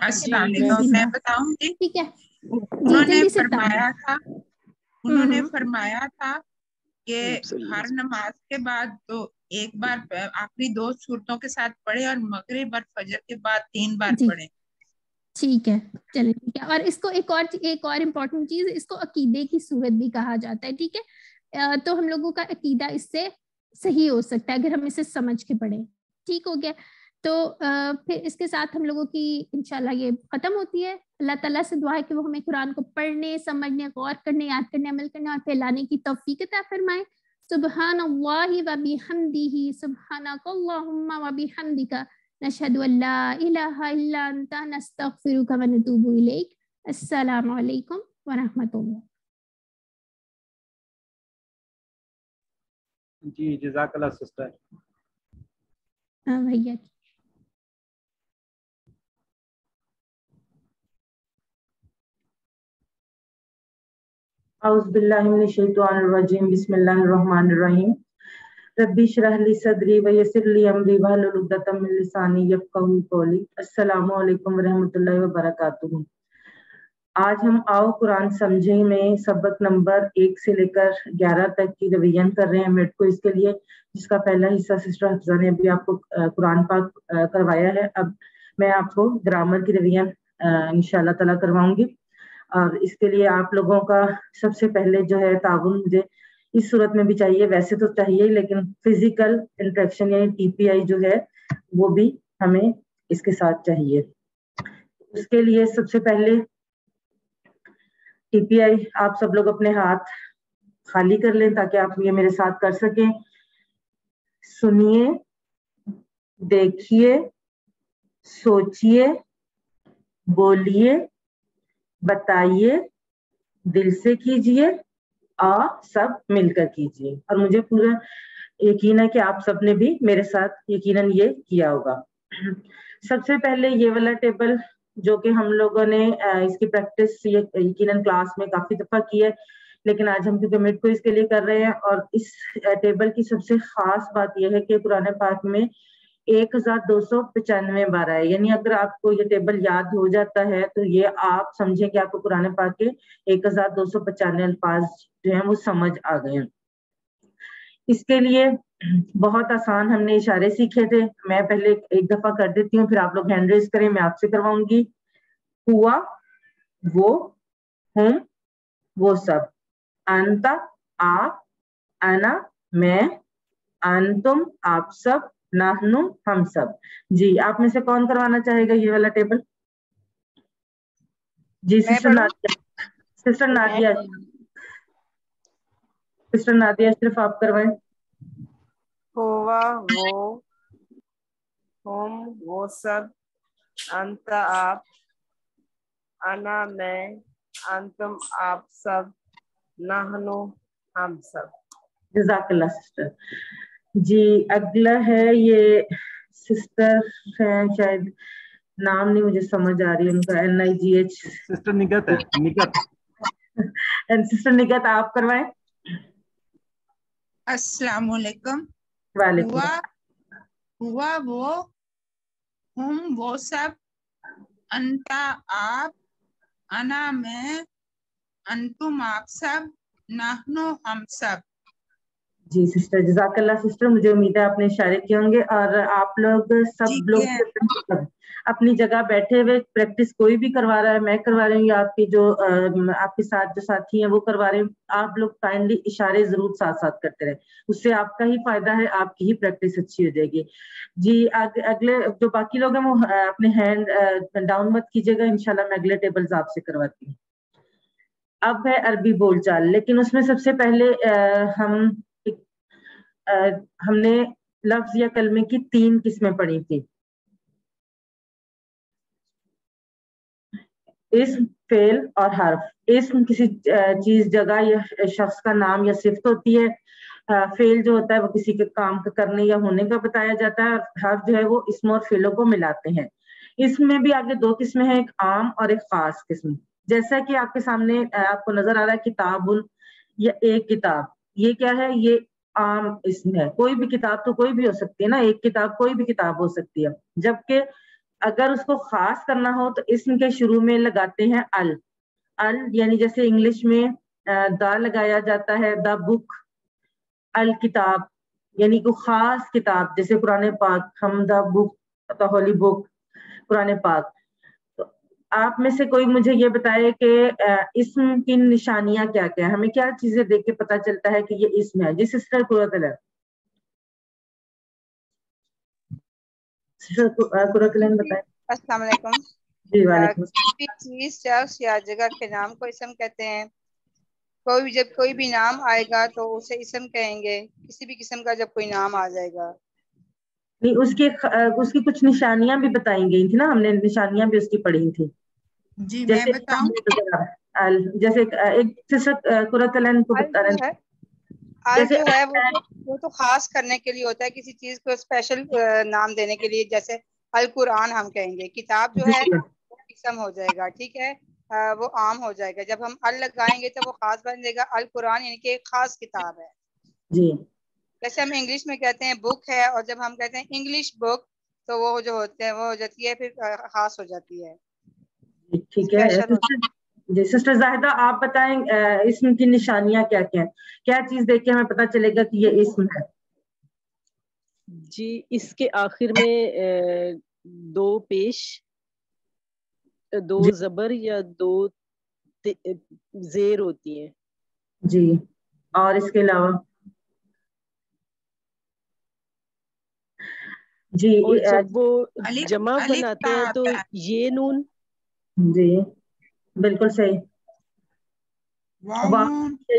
السلام علیکم، میں بتاؤں گی. ٹھیک ہے انہوں نے فرمایا تھا کہ ہر نماز کے بعد تو ایک بار آخری 2 صورتوں کے ساتھ پڑھے اور مغرب اور فجر کے بعد 3 بار پڑھے. ٹھیک ہے چلیں ٹھیک ہے. اور اس کو ایک اور امپورٹنٹ چیز، اس کو عقیدے کی صورت بھی کہا جاتا ہے ٹھیک ہے. تو ہم لوگوں کا عقیدہ اس سے صحیح ہو سکتا ہے اگر ہم اسے سمجھ کے پڑھیں ٹھیک ہو گیا. تو پھر اس کے ساتھ ہم لوگوں کی انشاءاللہ یہ ختم ہوتی ہے. اللہ تعالیٰ سے دعا ہے کہ وہ ہمیں قرآن کو پڑھنے، سمجھنے، غور کرنے، یاد کرنے، عمل کرنے اور پھیلانے کی توفیق عطا فرمائے. سبحان اللہ و بحمدہ، سبحانک اللہم و بحمدک، نشہد ان لا الہ الا انت، نستغفرک و نتوب الیک. السلام علیکم ورحمۃ اللہ. جی جزاک اللہ سسٹر. بھیا اعوذ باللہ من الشیطان الرجیم، بسم اللہ الرحمن الرحیم. ربی اشرح لی صدری ویسر لی امری واحلل عقدۃ من لسانی یفقہوا قولی. السلام علیکم ورحمۃ اللہ وبرکاتہ. آج ہم آؤ قرآن سمجھیں میں سبق نمبر 1 سے لے کر 11 تک کی ریویژن کر رہے ہیں میڈ کو اس کے لیے، جس کا پہلا حصہ سسٹر حفظہ نے ابھی آپ کو قرآن پاک کروایا ہے. اب میں آپ کو گرامر کی ریویژن انشاءاللہ تعالیٰ کرواؤں گی. اور اس کے لیے آپ لوگوں کا سب سے پہلے جو ہے تعاون مجھے اس صورت میں بھی چاہیے، ویسے تو چاہیے لیکن فزیکل انٹریکشن یعنی ٹی پی آئی جو ہے وہ بھی ہمیں اس کے ساتھ چاہیے. اس کے لیے سب سے پہلے ٹی پی آئی آپ سب لوگ اپنے ہاتھ خالی کر لیں تاکہ آپ یہ میرے ساتھ کر سکیں. سنیے، دیکھیے، سوچیے، بولیے، بتائیے، دل سے کیجئے اور سب مل کر کیجئے. اور مجھے پورا یقین ہے کہ آپ سب نے بھی میرے ساتھ یقیناً یہ کیا ہوگا. سب سے پہلے یہ والا ٹیبل جو کہ ہم لوگوں نے اس کی پریکٹس یقیناً کلاس میں کافی دفعہ کی ہے، لیکن آج ہم کیونکہ مڈ کوئز کے لیے کر رہے ہیں، اور اس ٹیبل کی سب سے خاص بات یہ ہے کہ قرآن پاک میں 1295 بار ہے، یعنی اگر آپ کو یہ ٹیبل یاد ہو جاتا ہے تو یہ آپ سمجھیں کہ آپ کو قرآن پاک کے 1295 الفاظ جو ہیں وہ سمجھ آ گئے ہیں۔ اس کے لیے بہت آسان ہم نے اشارے سیکھے تھے، میں پہلے ایک دفعہ کر دیتی ہوں، پھر آپ لوگ ہینڈ ریز کریں، میں آپ سے کرواؤں گی۔ ہوا، وہ، ہم، وہ سب، انتا، آپ، انا، میں، انتم، آپ سب، نحنو، ہم سب۔ جی آپ میں سے کون کروانا چاہے گا یہ والا ٹیبل؟ جی sister Nadia, sister Nadia, sister Nadia صرف آپ کروائیں۔ ہوا، وہ، ہم، وہ سب، انتا، آپ، انا، میں، انتم، آپ سب، نحنو، ہم سب۔ جزاک اللہ سسٹر۔ جی اگلا ہے، یہ سسٹر ہیں، شاید نام نہیں مجھے سمجھ آ رہی ان کا، NIGH، سسٹر نگت ہے، نگت۔ سسٹر نگت آپ کروائیں۔ السلام علیکم۔ وعلیکم ہوا، وہ، ہم، وہ سب، انتا، آپ، انا، میں، انتم، آپ سب، نحنو، ہم سب۔ جی سسٹر جزاک اللہ سسٹر، مجھے امید ہے آپ نے اشارے کیے ہوں گے، اور آپ لوگ سب لوگ اپنی جگہ بیٹھے ہوئے پریکٹس کوئی بھی کروا رہا ہے، میں کروا رہی ہوں یا آپ کی جو آپ کے ساتھ جو ساتھی ہیں وہ کروا رہے ہیں، آپ لوگ کائنڈلی اشارے ضرور ساتھ ساتھ کرتے رہیں، اس سے آپ کا ہی فائدہ ہے، آپ کی ہی پریکٹس اچھی ہو جائے گی۔ جی اگلے جو باقی لوگ ہیں وہ اپنے ہینڈ ڈاؤن مت کیجیے گا، انشاءاللہ میں اگلے ٹیبلز آپ سے کرواتی ہوں۔ اب ہے عربی بول چال، لیکن اس میں سب سے پہلے ہم نے لفظ یا کلمے کی 3 قسمیں پڑھی تھی، اسم، فعل اور حرف۔ اسم کسی چیز، جگہ یا شخص کا نام یا صفت ہوتی ہے، فعل جو ہوتا ہے وہ کسی کے کام کا کرنے یا ہونے کا بتایا جاتا ہے، اور حرف جو ہے وہ اسم اور فعلوں کو ملاتے ہیں۔ اسم میں بھی آگے 2 قسمیں ہیں، ایک عام اور ایک خاص قسم۔ جیسا کہ آپ کے سامنے آپ کو نظر آ رہا ہے کتاب یا ایک کتاب، یہ کیا ہے؟ یہ عام اسم ہے، کوئی بھی کتاب تو کوئی بھی ہو سکتی ہے نا، ایک کتاب کوئی بھی کتاب ہو سکتی ہے۔ جبکہ اگر اس کو خاص کرنا ہو تو اسم کے شروع میں لگاتے ہیں ال، یعنی جیسے انگلش میں دا لگایا جاتا ہے، دا بک، الکتاب، یعنی کوئی خاص کتاب جیسے قرآن پاک، ہم دا بک، دا ہولی بک، قرآن پاک۔ تو آپ میں سے کوئی مجھے یہ بتائے کہ اسم کی نشانیاں کیا کیا ہیں، ہمیں کیا چیزیں دیکھ کے پتا چلتا ہے کہ یہ اسم ہے؟ جی سسٹر قرۃ العین، قرۃ العین بتائیں۔ السلام علیکم۔ جی وعلیکم کسی چیز، شخص یا جگہ کے نام کو اسم کہتے ہیں۔ جب کوئی بھی نام آئے گا تو اسے اسم کہیں گے، کسی بھی قسم کا جب کوئی نام آ جائے گا۔ نہیں، اس کی کچھ نشانیاں بھی بتائی گئی تھی نا، ہم نے نشانیاں بھی اس کی پڑھی تھی۔ جی میں بتاؤں؟ جیسے ایک سسٹر قرۃ العین کو بتا رہے ہیں، جو ہے وہ تو خاص کرنے کے لیے ہوتا ہے، کسی چیز کو اسپیشل نام دینے کے لیے، جیسے القرآن ہم کہیں گے، کتاب جو ہے اسم ہو جائے گا، ٹھیک ہے، وہ عام ہو جائے گا۔ جب ہم ال لگائیں گے تو وہ خاص بن جائے گا، القرآن یعنی کہ ایک خاص کتاب ہے۔ جی جیسے ہم انگلش میں کہتے ہیں بک ہے، اور جب ہم کہتے ہیں انگلش بک تو وہ جو ہوتے ہیں وہ ہو جاتی ہے، پھر خاص ہو جاتی ہے، ٹھیک ہے۔ جی سسٹر زاہدہ آپ بتائیں اسم کی نشانیاں کیا کیا ہیں، کیا چیز دیکھ کے ہمیں پتہ چلے گا کہ یہ اسم ہے؟ جی اس کے آخر میں 2 پیش، 2 زبر یا 2 زیر ہوتی ہیں۔ جی اور اس کے علاوہ جی جب وہ جمع بناتے ہیں تو یہ نون، جی بالکل صحیح،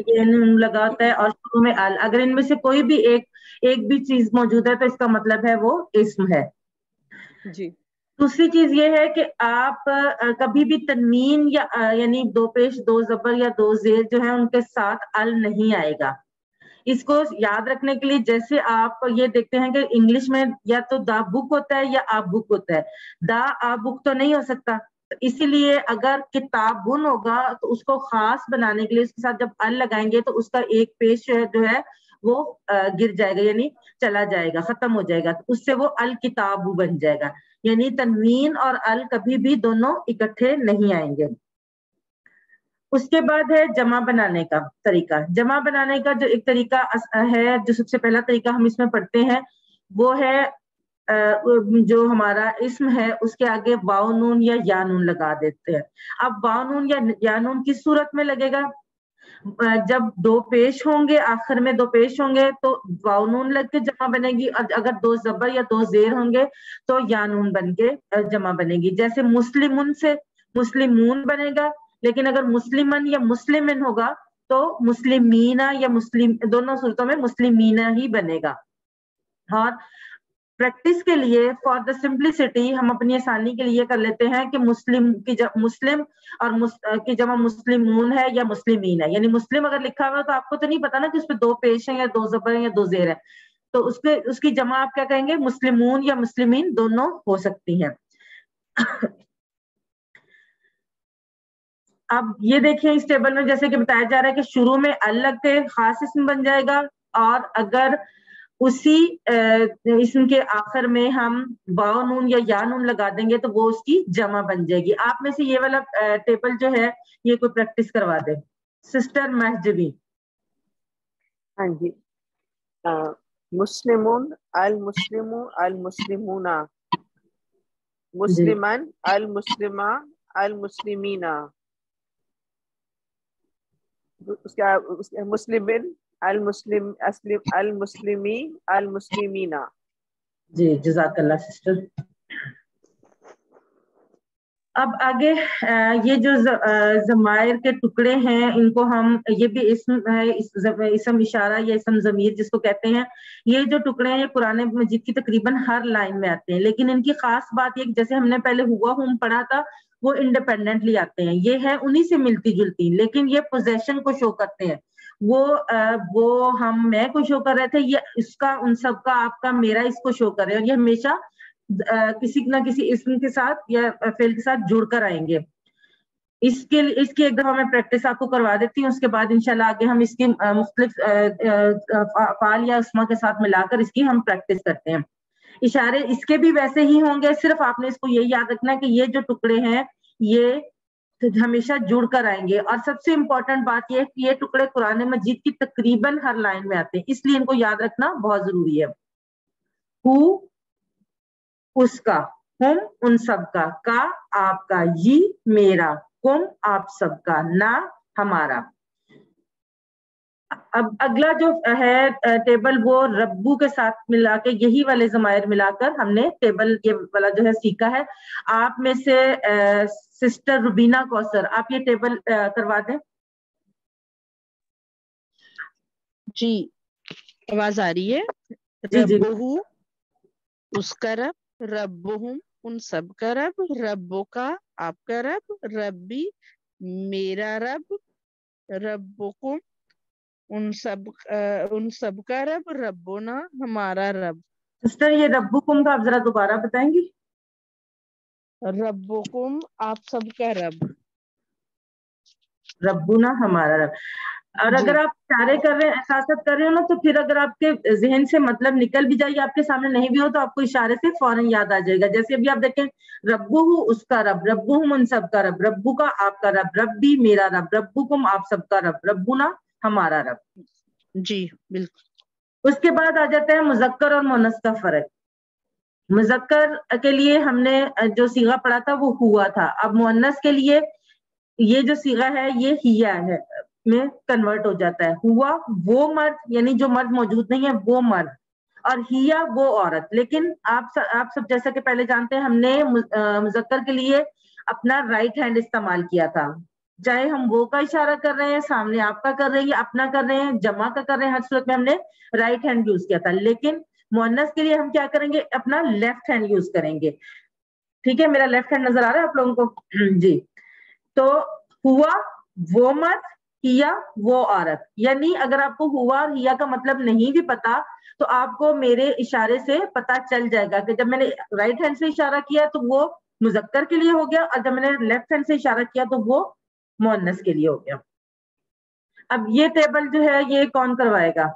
یہ نون لگاتا ہے، اور شروع میں ال، اگر ان میں سے کوئی بھی ایک بھی چیز موجود ہے تو اس کا مطلب ہے وہ اسم ہے۔ جی دوسری چیز یہ ہے کہ آپ کبھی بھی تنوین یعنی 2 پیش، 2 زبر یا 2 زیر جو ہے ان کے ساتھ ال نہیں آئے گا، اس کو یاد رکھنے کے لیے جیسے آپ یہ دیکھتے ہیں کہ انگلش میں یا تو دا بک ہوتا ہے یا آ بک ہوتا ہے, دا آ بک تو نہیں ہو سکتا, اسی لیے اگر کتابن ہوگا تو اس کو خاص بنانے کے لیے اس کے ساتھ جب ال لگائیں گے تو اس کا ایک پیش جو ہے وہ گر جائے گا, یعنی چلا جائے گا, ختم ہو جائے گا, اس سے وہ الکتاب بن جائے گا. یعنی تنوین اور ال کبھی بھی دونوں اکٹھے نہیں آئیں گے. اس کے بعد ہے جمع بنانے کا طریقہ. جمع بنانے کا جو ایک طریقہ ہے, جو سب سے پہلا طریقہ ہم اس میں پڑھتے ہیں وہ ہے جو ہمارا اسم ہے اس کے آگے واو نون یا یا نون لگا دیتے ہیں. اب واو نون یا نون کس صورت میں لگے گا؟ جب دو پیش ہوں گے, آخر میں دو پیش ہوں گے تو واو نون لگ کے جمع بنے گی, اور اگر دو زبر یا دو زیر ہوں گے تو یا نون بن کے جمع بنے گی. جیسے مسلمن سے مسلمون بنے گا, لیکن اگر مسلمن یا مسلمن ہوگا تو مسلمینا یا مسلم, دونوں صورتوں میں مسلمینا ہی بنے گا. اور پریکٹس کے لیے فار دا سمپلسٹی ہم اپنی آسانی کے لیے کر لیتے ہیں کہ مسلم اور کی جمع مسلمون ہے یا مسلمین ہے. یعنی مسلم اگر لکھا ہوا ہے تو آپ کو تو نہیں پتا نا کہ اس پہ دو پیش ہیں یا دو زبر ہیں یا دو زیر ہے, تو اس کی جمع آپ کیا کہیں گے؟ مسلمون یا مسلمین دونوں ہو سکتی ہیں. اب یہ دیکھیں اس ٹیبل میں جیسے کہ بتایا جا رہا ہے کہ شروع میں الگ کے خاص اسم بن جائے گا, اور اگر اسی اسم کے آخر میں ہم واو نون یا نون لگا دیں گے تو وہ اس کی جمع بن جائے گی. آپ میں سے یہ والا ٹیبل جو ہے یہ کوئی پریکٹس کروا دے. سسٹر مہجبی. ہاں جی. مسلمون المسلم المسلمون, مسلمان المسلمہ المسلمینا, اس کے مسلمین المسلم المسلمی المسلمینا. جی جزاک اللہ سسٹر. اب آگے یہ جو ضمائر کے ٹکڑے ہیں ان کو ہم, یہ بھی اسم ہے, اسم اشارہ یا اسم ضمیر جس کو کہتے ہیں, یہ جو ٹکڑے ہیں یہ قرآن مجید کی تقریباً ہر لائن میں آتے ہیں. لیکن ان کی خاص بات یہ جیسے ہم نے پہلے ہوا ہم پڑھا تھا وہ انڈیپینڈنٹلی آتے ہیں, یہ ہے انہی سے ملتی جلتی, لیکن یہ پوزیشن کو شو کرتے ہیں. وہ ہم میں کو شو کر رہے تھے, یہ اس کا ان سب کا آپ کا میرا اس کو شو کر رہے ہیں, اور یہ ہمیشہ کسی نہ کسی اسم کے ساتھ یا فعل کے ساتھ جڑ کر آئیں گے. اس کی ایک دفعہ میں پریکٹس آپ کو کروا دیتی ہوں, اس کے بعد انشاءاللہ آگے ہم اس کی مختلف افعال یا اسما کے ساتھ ملا کر اس کی ہم پریکٹس کرتے ہیں. اشارے اس کے بھی ویسے ہی ہوں گے, صرف آپ نے اس کو یہ یاد رکھنا کہ یہ جو ٹکڑے ہیں یہ ہمیشہ جڑ کر آئیں گے. اور سب سے امپورٹنٹ بات یہ کہ یہ ٹکڑے قرآن مجید کی تقریباً ہر لائن میں آتے ہیں, اس لیے ان کو یاد رکھنا بہت ضروری ہے. ہو اس کا, ہم ان سب کا آپ کا, یہ میرا, کم آپ سب کا, نہ ہمارا. اب اگلا جو ہے ٹیبل وہ ربو کے ساتھ ملا کے, یہی والے ضمائر ملا کر ہم نے ٹیبل یہ والا جو ہے سیکھا ہے. آپ میں سے سسٹر روبینہ کوثر, آپ یہ ٹیبل کروا دیں. جی آواز آ رہی ہے. جی ربہو اس کا رب, ربہم ان سب کا رب, ربو کا آپ کا رب, ربی میرا رب, ربکم ان سب کا رب, ربنا ہمارا رب. سسٹر یہ ربکم کا آپ ذرا دوبارہ بتائیں گی. ربکم آپ سب کا رب, ربنا ہمارا رب. اور اگر آپ اشارے کر رہے ہیں, احساسات کر رہے ہو نا, تو پھر اگر آپ کے ذہن سے مطلب نکل بھی جائے, آپ کے سامنے نہیں بھی ہو, تو آپ کو اشارے سے فوراً یاد آ جائے گا. جیسے ابھی آپ دیکھیں, ربو اس کا رب, ربہم ان سب کا رب, ربو کا آپ کا رب, ربی میرا رب, ربکم آپ سب کا رب, ربنا ہمارا رب. جی بالکل. اس کے بعد آ جاتا ہے مذکر اور مؤنث کا فرق. مذکر کے لیے ہم نے جو صیغہ پڑھا تھا وہ ہوا تھا. اب مؤنث کے لیے یہ جو صیغہ ہے یہ ہیا ہے میں کنورٹ ہو جاتا ہے. ہوا وہ مرد, یعنی جو مرد موجود نہیں ہے وہ مرد, اور ہیا وہ عورت. لیکن آپ سب جیسا کہ پہلے جانتے ہیں ہم نے مذکر کے لیے اپنا رائٹ ہینڈ استعمال کیا تھا. چاہے ہم وہ کا اشارہ کر رہے ہیں, سامنے آپ کا کر رہے ہیں, یا اپنا کر رہے ہیں, جمع کا کر رہے ہیں, ہر صورت میں ہم نے رائٹ ہینڈ یوز کیا تھا. لیکن مؤنث کے لیے ہم کیا کریں گے, اپنا لیفٹ ہینڈ یوز کریں گے. ٹھیک ہے, میرا لیفٹ ہینڈ نظر آ رہا ہے آپ لوگوں کو؟ جی. تو ہوا وہ مرد, ہیا وہ عورت. یعنی اگر آپ کو ہوا اور ہیا کا مطلب نہیں بھی پتا تو آپ کو میرے اشارے سے پتا چل جائے گا کہ جب میں نے رائٹ ہینڈ سے اشارہ کیا تو وہ مذکر کے لیے ہو گیا, اور جب میں نے لیفٹ ہینڈ سے اشارہ کیا تو وہ مؤنث کے لیے ہو گیا. اب یہ ٹیبل جو ہے یہ کون کروائے گا؟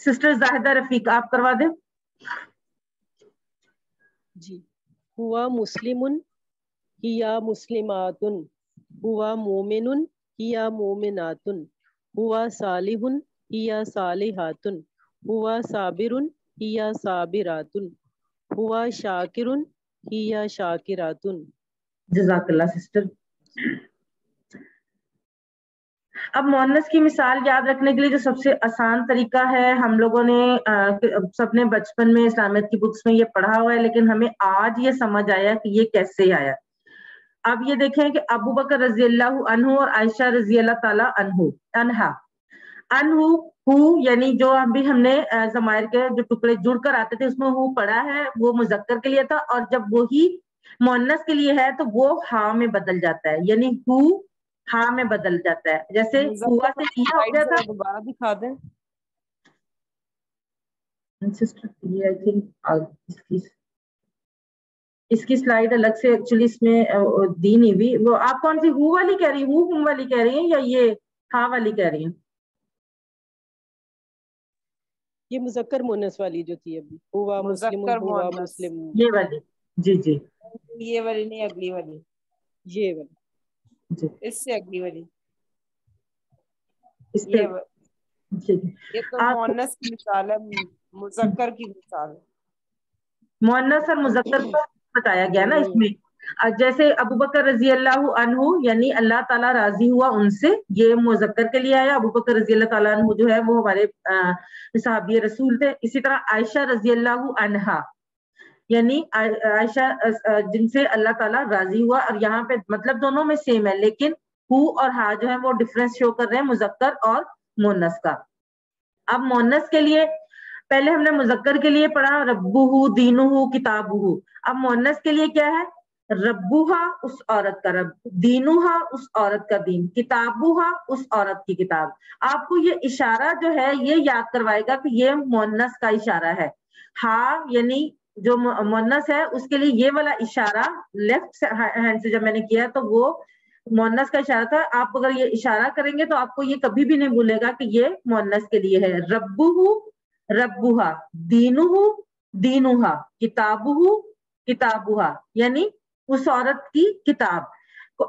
سسٹر زاہدہ رفیق, آپ کروا دیں. جی. ہوا مسلمن ہیا مسلماتن, ہوا مومنن ہیا مومناتن, ہوا صالحن ہیا صالحاتن, ہوا صابرن ہیا صابراتن, ہوا شاکرن ہیا شاکراتن. جزاک اللہ سسٹر. اب مؤنث کی مثال یاد رکھنے کے لیے جو سب سے آسان طریقہ ہے, ہم لوگوں نے سب نے بچپن میں اسلامیت کی بکس میں یہ پڑھا ہوا ہے, لیکن ہمیں آج یہ سمجھ آیا کہ یہ کیسے آیا. اب یہ دیکھیں کہ ابو بکر رضی اللہ عنہ اور عائشہ رضی اللہ تعالی عنہا, انہو ہو یعنی جو ابھی ہم نے ضمائر کے جو ٹکڑے جڑ کر آتے تھے اس میں ہو پڑھا ہے, وہ مذکر کے لیے تھا, اور جب وہی مؤنث کے لیے ہے تو وہ ہا میں بدل جاتا ہے, یعنی ہو ہاں میں بدل جاتا ہے. جیسے ہوا سے کیا ہو گیا تھا. دوبارہ دکھا دیں اس کی سلائیڈ الگ سے ایکچولی اس میں دی نہیں ہوئی. وہ آپ کون سی ہو والی کہہ رہی ہیں, ہم والی کہہ رہی ہیں, یا یہ ہاں والی کہہ رہی ہیں؟ یہ مذکر مؤنث والی جو تھی ابھی, ہوا مسلم ہوا مسلم, یہ والی. جی جی یہ والی نہیں, اگلی والی, یہ والی جی اس سے اگلی والی, اس پہ یہ تو مؤنث کی مثال ہے, مذکر کی مثال ہے. مؤنث اور مذکر کو بتایا گیا نا اس میں. جیسے ابو بکر رضی اللہ عنہ یعنی اللہ تعالیٰ راضی ہوا ان سے, یہ مذکر کے لیے آیا. ابو بکر رضی اللہ تعالیٰ عنہ جو ہے وہ ہمارے صحابی رسول تھے. اسی طرح عائشہ رضی اللہ عنہا یعنی عائشہ جن سے اللہ تعالیٰ راضی ہوا, اور یہاں پہ مطلب دونوں میں سیم ہے, لیکن ہو اور ہا جو ہے وہ ڈفرنس شو کر رہے ہیں مذکر اور مؤنث کا. اب مؤنث کے لیے پہلے ہم نے مذکر کے لیے پڑھا ربہ دینہ کتابہ. اب مؤنث کے لیے کیا ہے؟ ربوہا اس عورت کا رب, دینوہا اس عورت کا دین, کتابوہا اس عورت کی کتاب. آپ کو یہ اشارہ جو ہے یہ یاد کروائے گا کہ یہ مؤنث کا اشارہ ہے. ہاں یعنی جو مؤنث ہے اس کے لیے یہ والا اشارہ لیفٹ ہینڈ سے جب میں نے کیا تو وہ مؤنث کا اشارہ تھا. آپ اگر یہ اشارہ کریں گے تو آپ کو یہ کبھی بھی نہیں بھولے گا کہ یہ مؤنث کے لیے ہے. ربہ ربوہا, دینہ دینوہا, کتابہ کتابوہا, یعنی اس عورت کی کتاب.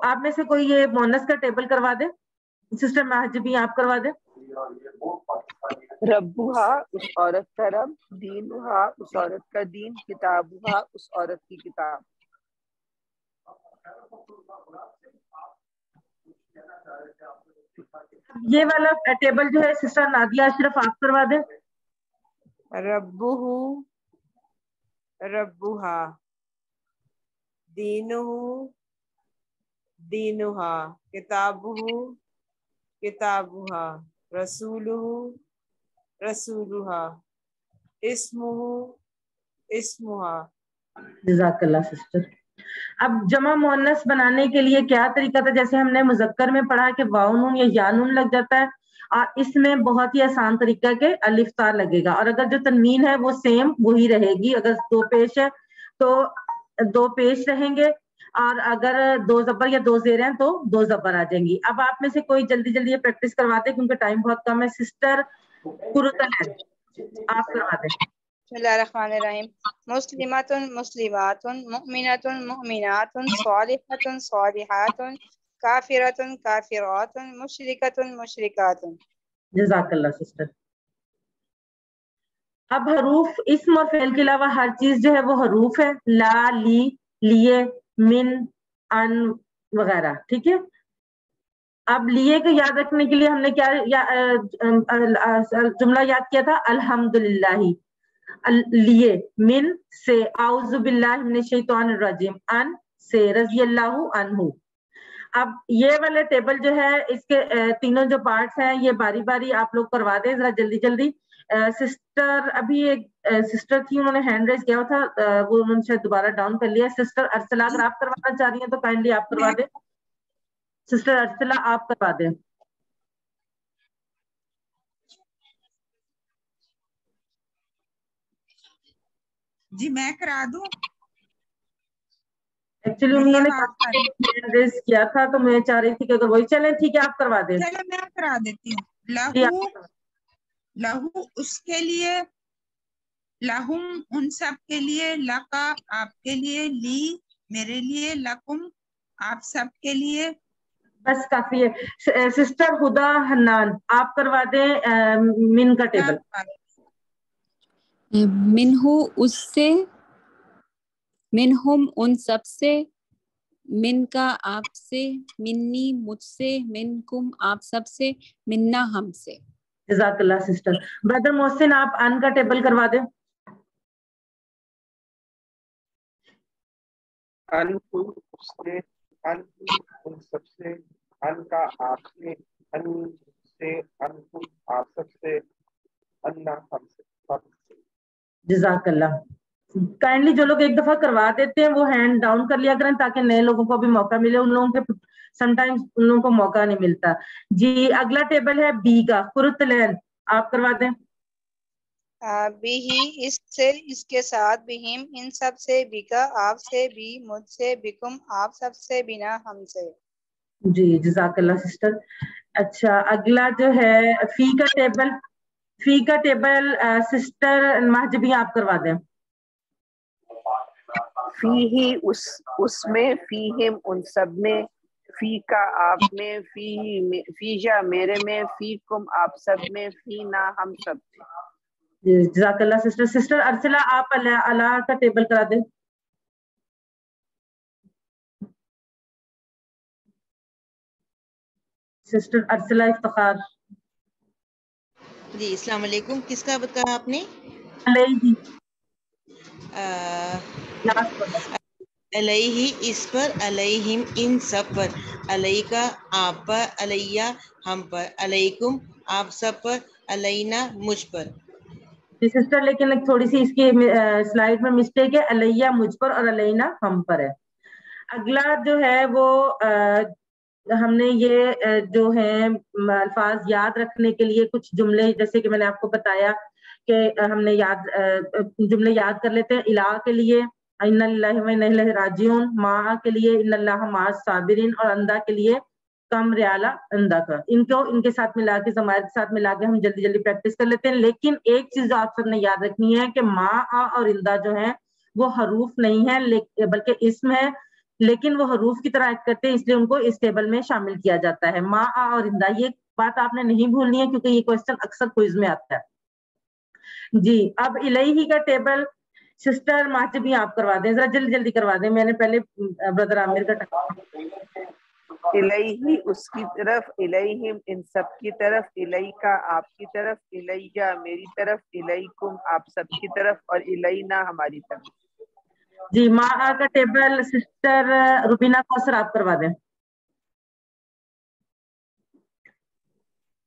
آپ میں سے کوئی یہ مؤنث کا ٹیبل کروا دے. سسٹر مہجبی آپ کروا دیں. ربوہا اس عورت کا رب, دینوہا اس عورت کا دین, کتابوہا اس عورت کی کتاب. یہ والا ٹیبل جو ہے سسٹر نادیہ اشرف آپ کروا دیں. ربہ ربوہا, دینہ دینوہا, کتابہ کتابوہا, رسولہ رسولوہا, اسمہ اسموہا. جزاک اللہ سسٹر. اب جمع مؤنث بنانے کے لیے کیا طریقہ تھا؟ جیسے ہم نے مذکر میں پڑھا کہ واو نون یا یا نون لگ جاتا ہے, اور اس میں بہت ہی آسان طریقہ کہ الف تا لگے گا, اور اگر جو تنوین ہے وہ سیم وہی رہے گی. اگر دو پیش ہے تو دو پیش رہیں گے, اور اگر دو زبر یا دو زیر ہیں تو دو زبر آ جائیں گی. اب آپ میں سے کوئی جلدی جلدی یہ پریکٹس کرواتے کیونکہ ٹائم بہت کم ہے. سسٹر قرۃ آپ کروا دیں. بسم اللہ الرحمن الرحیم. مسلمات مسلمات, مؤمنات مؤمنات, صالحات صالحات, کافرات کافرات, مشرکات مشرکات. جزاک اللہ سسٹر. اب حروف اسم اور فعل کے علاوہ ہر چیز جو ہے وہ حروف ہے, لا, لی, لیے, من, ان وغیرہ. ٹھیک ہے. اب لیے کو یاد رکھنے کے لیے ہم نے کیا جملہ یاد کیا تھا؟ الحمدللہ. لیے من سے, اعوذ باللہ من الشیطان الرجیم, ان سے, رضی اللہ عنہ. اب یہ والے ٹیبل جو ہے اس کے تینوں جو پارٹس ہیں یہ باری باری آپ لوگ کروا دیں ذرا جلدی جلدی. سسٹر ابھی ایک سسٹر تھی, انہوں نے ہینڈ ریز کیا تھا, وہ انہوں نے شاید دوبارہ ڈاؤن کر لیا. سسٹر ارسلہ اگر آپ کروانا چاہ رہی ہیں تو کائنڈلی آپ کروا دیں. سسٹر ارسلہ آپ کروا دیں. जी मैं करा दूं? एक्चुअली उन्होंने रेस किया था तो मैं चाह रही थी कि अगर वही चले, ठीक है आप करवा दें। चलो मैं करा देती हूँ। लहू, लहू उसके लिए, लहुम उन सब के लिए, लका आपके लिए, ली मेरे लिए, लकुम आप सब के लिए। बस काफी है। सिस्टर हुदा हन्नान आप करवा दें मिन का टेबल। मिनहु उससे, मिनहुम उन सब से, मिन का आपसे, मिन्नी मुझसे, मिनकुम आप सब से, मिन्ना हमसे। जज़ाकल्लाह सिस्टर। ब्रदर मोहसिन आप अन का टेबल करवा दें। अन उससे, अन उन सबसे, अन का आपसे, अन से, अन आप सबसे, अन्ना हमसे। जज़ाकल्लाह। काइंडली जो लोग एक दफा करवा देते हैं वो हैंड डाउन कर लिया करें ताकि नए लोगों को भी मौका मिले। उन लोगों के समटाइम्स उन लोगों को मौका नहीं मिलता। जी अगला टेबल है बी का, कुरुतलैन आप करवा दें। बिही इससे, इसके साथ, बिहिम इन सब से, बिका आप से, बी मुझसे, बिकुम आप सब से, बिना हमसे। जी जज़ाकल्लाह सिस्टर। अच्छा अगला जो है फी का टेबल, फी का टेबल सिस्टर महजबी आप करवा दें। फी ही उसमें, फी हिम उन सब में, फी का आप में, फीजा मेरे में, फी कुम आप सब में, फी ना हम सब में। जज़ाकल्लाह सिस्टर। सिस्टर अरसला आप अला का टेबल करा दें। सिस्टर अरसला इफ्तिखार। जी अस्सलाम वालेकुम। किसका बताया आपने? अलैहि, अलैहि इस पर, अलैहिम इन सब पर, अलैहि का आप पर, अलैया हम पर, अलैकुम आप सब पर, अलैना मुझ पर। जी सिस्टर लेकिन एक थोड़ी सी इसकी स्लाइड में मिस्टेक है, अलैया मुझ पर और अलैना हम पर है। अगला जो है वो हमने ये जो है अल्फाज याद रखने के लिए कुछ जुमले, जैसे कि मैंने आपको बताया कि हमने याद जुमले याद कर लेते हैं। इला के लिए इन्ना लिल्लाहि व इन्ना इलैहि राजिऊन, मा के लिए इन्नल्लाह माअस साबिरीन और अंदा के लिए कम रियाला अंदा का। इनको इनके साथ मिला के, ज़मायर के साथ मिला के हम जल्दी जल्दी प्रैक्टिस कर लेते हैं। लेकिन एक चीज जो आप सबने याद रखनी है कि मा आ और इंदा जो है वो हरूफ नहीं है बल्कि इस्म है, लेकिन वो हरूफ की तरह एक्ट करते हैं इसलिए उनको इस टेबल में शामिल किया जाता है। मा आ और इंदा, ये बात आपने नहीं भूलनी है क्योंकि ये क्वेश्चन अक्सर क्विज में आता है। जी अब इलैहि का टेबल सिस्टर माहजबी आप करवा दें, जरा जल्दी जल्दी करवा दें। मैंने पहले ब्रदर आमिर का इलैहि उसकी तरफ, इलैहिम इन सब की तरफ, इलैका आपकी तरफ, इलैया मेरी तरफ, इलैकुम आप सब की तरफ और इलैना हमारी तरफ। जी मा का टेबल सिस्टर रुबीना कौसर आप करवा दें।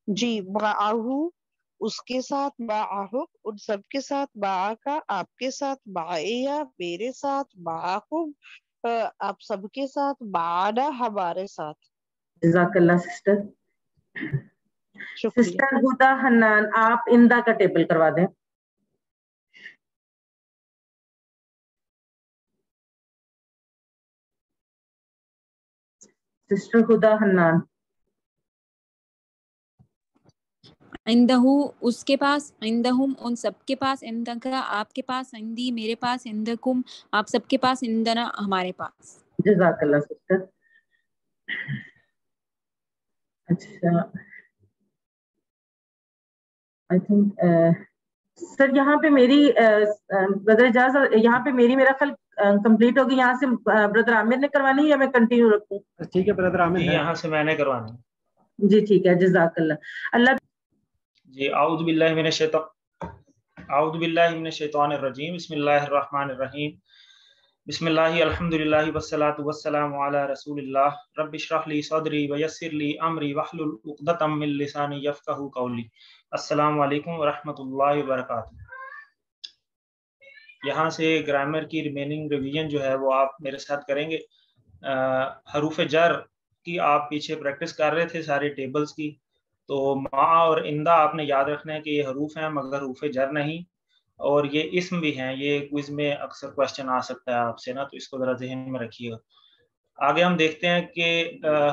जी बाहु उसके साथ, बाहु उन सब के साथ, बा का आपके साथ, बाया मेरे साथ, बाहुम आप सबके साथ, बाना हमारे साथ। जज़ाकल्लाह सिस्टर। सिस्टर हुदा हन्नान आप इंदा का टेबल करवा दें। सिस्टर हुदा हन्नान। इंदहु उसके पास, इंदहुम उन सबके पास, इंदका आपके पास, इंदी मेरे पास, इंदकुम आप सबके पास, इंदना हमारे पास। जज़ाकल्लाह सिस्टर। अच्छा आई थिंक सर यहाँ पे मेरी ब्रदर इजाज, यहाँ पे मेरी मेरा ख्याल कंप्लीट होगी। यहाँ से ब्रदर आमिर ने करवानी है या मैं कंटिन्यू रखूं? ठीक है ब्रदर आमिर, यहाँ से मैंने करवानी। जी ठीक है जज़ाकल्लाह। अल्लाह जी आऊज़ु बिल्लाहि मिनश शैतानिर रजीम, बिस्मिल्लाहिर रहमानिर रहीम, बिस्मिल्लाहि अल्हम्दुलिल्लाहि वस्सलातु वस्सलामु अला रसूलिल्लाह, रब्बि इश्रह ली सदरी व यस्सिर ली अमरी वहलुल उक़दतम मिन लिसानी यफ़क़हू क़ौली। अस्सलामु अलैकुम व रहमतुल्लाहि व बरकातुहू। यहाँ से ग्रामर की रिमेनिंग रिवीजन जो है वो आप मेरे साथ करेंगे। हरूफ जर की आप पीछे प्रैक्टिस कर रहे थे सारे टेबल्स की, तो मा और इंदा आपने याद रखना है कि ये हरूफ हैं मगर हरूफ जर नहीं। اور یہ اسم بھی ہیں, یہ کوئز میں اکثر کوشچن آ سکتا ہے آپ سے نا, تو اس کو ذرا ذہن میں رکھیے گا. آگے ہم دیکھتے ہیں کہ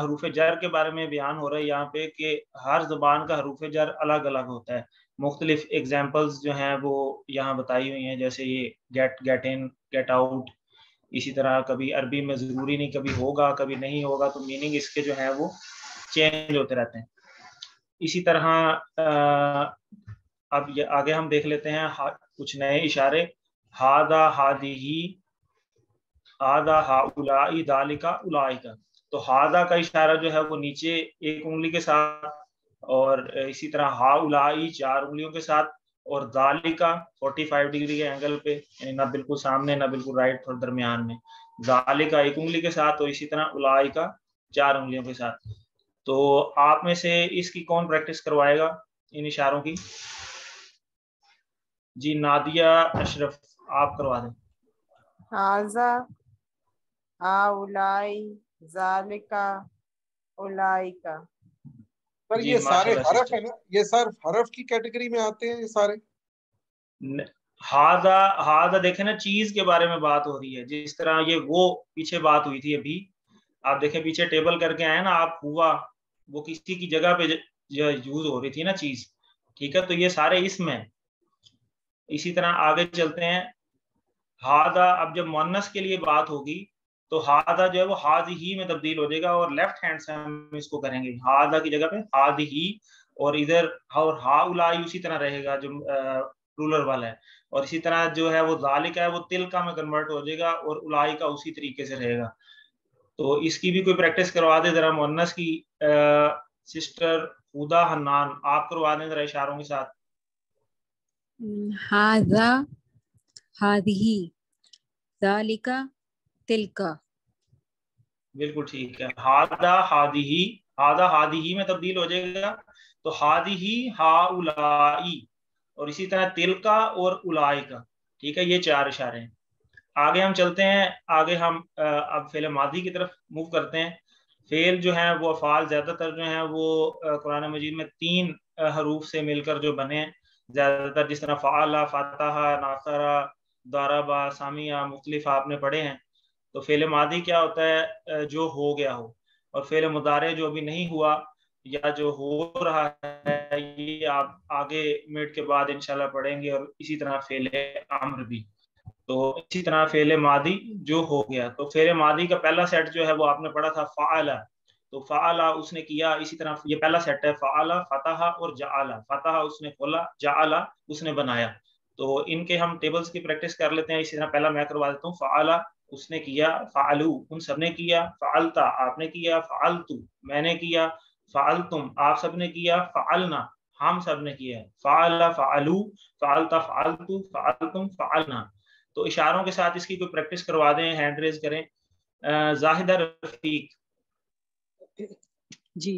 حروف جر کے بارے میں بیان ہو رہا ہے یہاں پہ کہ ہر زبان کا حروف جر الگ الگ ہوتا ہے. مختلف ایگزامپلز جو ہیں وہ یہاں بتائی ہوئی ہیں, جیسے یہ gate, gate in, gate out. اسی طرح کبھی عربی میں ضروری نہیں, کبھی ہوگا کبھی نہیں ہوگا, تو میننگ اس کے جو ہیں وہ چینج ہوتے رہتے ہیں. اسی طرح اب آگے ہم دیکھ لیتے ہیں کچھ نئے اشارے. ہاذا, ہادیہی, ہاذا ہاؤلائی, ذالکا اولئک. تو ہاذا کا اشارہ جو ہے وہ نیچے ایک انگلی کے ساتھ, اور اسی طرح ہاؤلائی 4 انگلیوں کے ساتھ, اور ذالکا 45 ڈگری کے اینگل پہ, یعنی نہ بالکل سامنے نہ بالکل رائٹ, اور درمیان میں. ذالکا 1 انگلی کے ساتھ, اور اسی طرح اولئک 4 انگلیوں کے ساتھ. تو آپ میں سے اس کی کون پریکٹس کروائے گا ان اشاروں کی؟ جی نادیہ اشرف, آپ کروا دیں. ہاذا, ہاؤلائی, ذالکا, اولئک. سر یہ سارے حرف ہیں نا, یہ سر حرف کی کیٹیگری میں آتے ہیں یہ سارے؟ ہاذا دیکھیں نا, چیز کے بارے میں بات ہو رہی ہے, جس طرح یہ وہ پیچھے بات ہوئی تھی ابھی, آپ دیکھیں پیچھے ٹیبل کر کے آئے نا آپ, ہوا وہ کسی کی جگہ پہ یوز ہو رہی تھی نا چیز, ٹھیک ہے, تو یہ سارے اسم ہیں. اسی طرح آگے چلتے ہیں. ہاذا, اب جب مؤنث کے لیے بات ہوگی تو ہاذا جو ہے وہ ہاذہی میں تبدیل ہو جائے گا, اور لیفٹ ہینڈ سے ہم اس کو کریں گے, ہاذا کی جگہ پہ ہاذہی, اور ادھر اور ہاؤلائی اسی طرح رہے گا جو رولر والا ہے, اور اسی طرح جو ہے وہ ذالک ہے وہ تلکا میں کنورٹ ہو جائے گا, اور اولئک اسی طریقے سے رہے گا. تو اس کی بھی کوئی پریکٹس کروا دے ذرا مؤنث کی. سسٹر ہدا حنان, آپ کروا دیں ذرا اشاروں کے ساتھ. ہاذا, ہاذہی, ذالکا, تلکا. بالکل ٹھیک ہے. ہاذا ہادیہی, ہاذا ہادیہی میں تبدیل ہو جائے گا, تو ہادیہی ہاؤلائی, اور اسی طرح تلکا اور اولئک. ٹھیک ہے, یہ 4 اشارے ہیں. آگے ہم چلتے ہیں, آگے ہم اب فعل ماضی کی طرف موو کرتے ہیں. فعل جو ہیں وہ افعال زیادہ تر جو ہیں وہ قرآن مجید میں 3 حروف سے مل کر جو بنے ہیں زیادہ تر, جس طرح فعل, فتح, ناصر, ضرب, سامع, مختلف آپ نے پڑھے ہیں. تو فعل ماضی کیا ہوتا ہے؟ جو ہو گیا ہو. اور فعل مضارع جو ابھی نہیں ہوا یا جو ہو رہا ہے, یہ آپ آگے منٹ کے بعد انشاءاللہ پڑھیں گے. اور اسی طرح فعل امر بھی. تو اسی طرح فعل ماضی جو ہو گیا, تو فعل ماضی کا پہلا سیٹ جو ہے وہ آپ نے پڑھا تھا فعل, تو فعل اس نے کیا. اسی طرح یہ پہلا سیٹ ہے فعل, فتح اور جعل. فتح اس نے کھولا, جعل اس نے بنایا. تو ان کے ہم ٹیبلز کی پریکٹس کر لیتے ہیں. اسی طرح پہلا میں کروا دیتا ہوں. فعل اس نے کیا, فعلو ان سب نے کیا, فعلتا آپ نے کیا, فعلتو میں نے کیا, فعلتم آپ سب نے کیا, فعلنا ہم سب نے کیا, فعل, فعلو, فعلتا, فعلتو, فعلتم, فعلنا. تو اشاروں کے ساتھ اس کی کوئی پریکٹس کروا دیں, ہینڈ ریز کریں. زاہدہ رفیق. جی,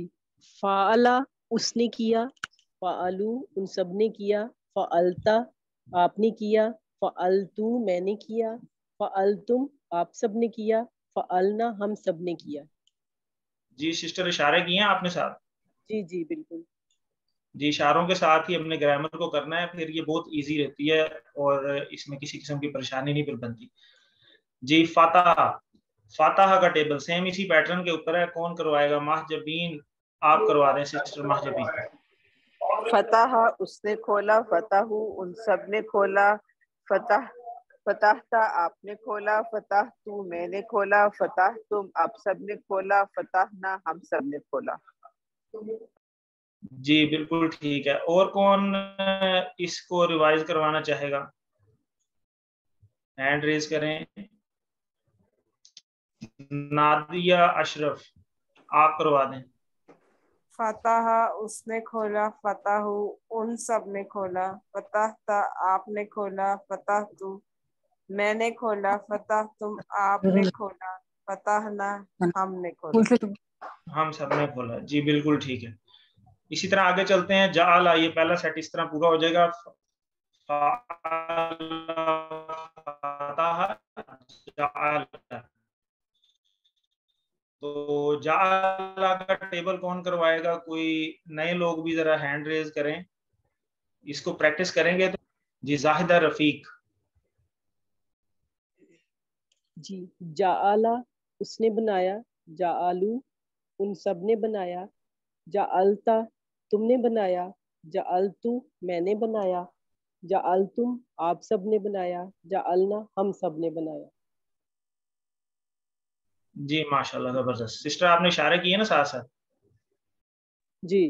فعلا اس نے کیا, فعلو ان سب نے کیا, فعلتا آپ نے کیا, فعلتو میں نے کیا, فعلتم آپ سب نے کیا, فعلنا ہم سب نے کیا. جی سسٹر اشارے کیے ہیں آپ نے ساتھ؟ جی جی بالکل. جی اشاروں کے ساتھ ہی اپنے گرامر کو کرنا ہے, پھر یہ بہت ایزی رہتی ہے اور اس میں کسی قسم کی پریشانی نہیں پھر بنتی. جی فتح, فتح کا ٹیبل سیم اسی پیٹرن کے اوپر ہے. کون کروائے گا؟ محجبین آپ کروا دیں سسٹر محجبین. فتح اس نے کھولا, فتح ان سب نے کھولا, فتح فتحتا آپ نے کھولا, فتح تو میں نے کھولا, فتح تم آپ سب نے کھولا, فتحنا ہم سب نے کھولا. جی بالکل ٹھیک ہے. اور کون اس کو ریوائز کروانا چاہے گا؟ ہینڈ ریز کریں. نادیہ اشرف آپ کروا دیں. فتح اس نے کھولا, فتح ان سب نے کھولا, فتحتا آپ نے کھولا, فتح تو میں نے کھولا, فتح تم آپ نے کھولا, فتحنا ہم نے کھولا, ہم سب نے کھولا. جی بالکل ٹھیک ہے. اسی طرح آگے چلتے ہیں. جعل, یہ پہلا سیٹ اس طرح پورا ہو جائے گا. تو جعل کا ٹیبل کون کروائے گا؟ کوئی نئے لوگ بھی ذرا ہینڈ ریز کریں, اس کو پریکٹس کریں گے تو. जी जाहिदा रफीक। जी जाआला उसने बनाया, जाआलू उन सब ने बनाया, जाअलता तुमने बनाया, जाअलतु मैंने बनाया, जाअलतुम आप सब ने बनाया, जाअलना हम सब ने बनाया। जी माशाल्लाह जबरदस्त। सिस्टर आपने इशारे किए ना साथ साथ। जी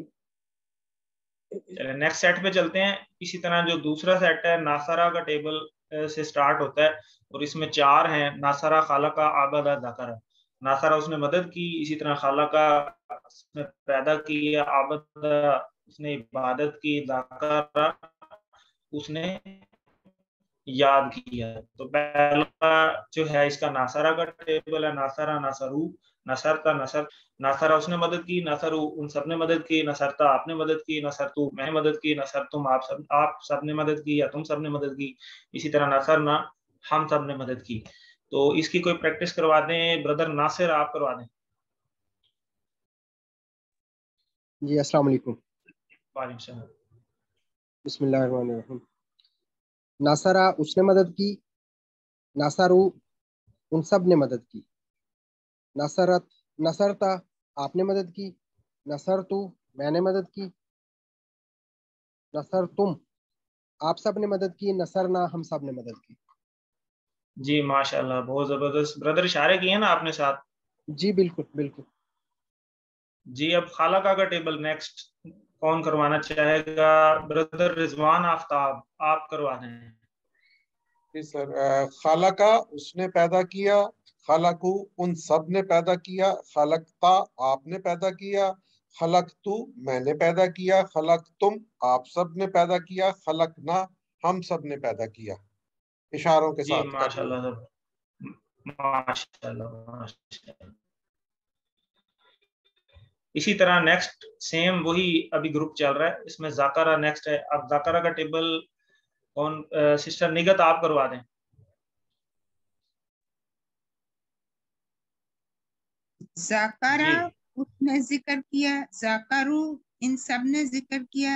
चलिए नेक्स्ट सेट पे चलते हैं। इसी तरह जो दूसरा सेट है नासरा का टेबल से स्टार्ट होता है और इसमें 4 हैं। नासरा, खालका, आबदा, ज़करा। नासरा उसने मदद की, इसी तरह खालका उसने पैदा किया, आबदा उसने इबादत की, ज़करा उसने याद किया। तो पहला जो है इसका नासरा का टेबल है। नासरा, नासरू, नसरता, नसर। नासरा उसने मदद की, नसरू उन सब ने मदद की, नसरता आपने मदद की, नसरतु मैंने मदद की, नसरतुम आप सब ने मदद की या तुम सब ने मदद की। इसी तरह नसरना हम सब ने मदद की। तो इसकी कोई प्रैक्टिस करवा दें ब्रदर नासिर, आप करवा दें। जी अस्सलाम वालेकुम। वालेकुम सलाम। बिस्मिल्लाहिर्रहमानिर्रहीम। नासरा उसने मदद की, नासरू उन सब ने मदद की, नसरत नसरता आपने मदद की, नसरतु मैंने मदद की, नसर तुम आप सब ने मदद की, नसरना हम सब ने मदद की। जी माशाल्लाह बहुत जबरदस्त। ब्रदर इशारे किए ना आपने साथ। जी बिल्कुल बिल्कुल। जी अब खालका का टेबल नेक्स्ट कौन करवाना चाहेगा? ब्रदर रिजवान आफ्ताब, आप करवा दें। जी सर। खालका उसने पैदा किया, खालकू उन सब ने पैदा किया, खालकता आपने पैदा किया, खलकतु मैंने पैदा किया, खलक तुम आप सब ने पैदा किया, खलकना हम सब ने पैदा किया। इशारों के जी साथ कर माशाल्लाह माशाल्लाह माशाल्लाह। इसी तरह नेक्स्ट सेम वही अभी ग्रुप चल रहा है, इसमें ज़करा नेक्स्ट है। अब ज़करा का टेबल कौन सिस्टर निगत आप करवा दें। ज़करा उसने जिक्र किया, ज़करू इन सब ने जिक्र किया,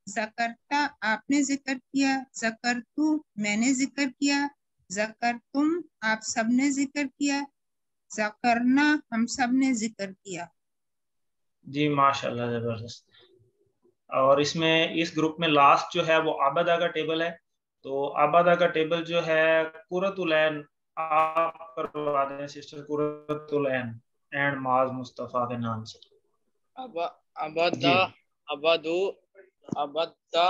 ज़करता आपने जिक्र किया, ज़करतु मैंने जिक्र किया, ज़करतुम आप सब ने जिक्र किया, ज़करना हम सब ने जिक्र किया। जी माशाल्लाह जबरदस्त। और इसमें इस ग्रुप में लास्ट जो है वो आबदा का टेबल है। तो आबदा का टेबल जो है कुरतुलैन आप करवा दें सिस्टर। कुरतुलैन एंड माज मुस्तफा के नाम से। अबदा अबदू अबदा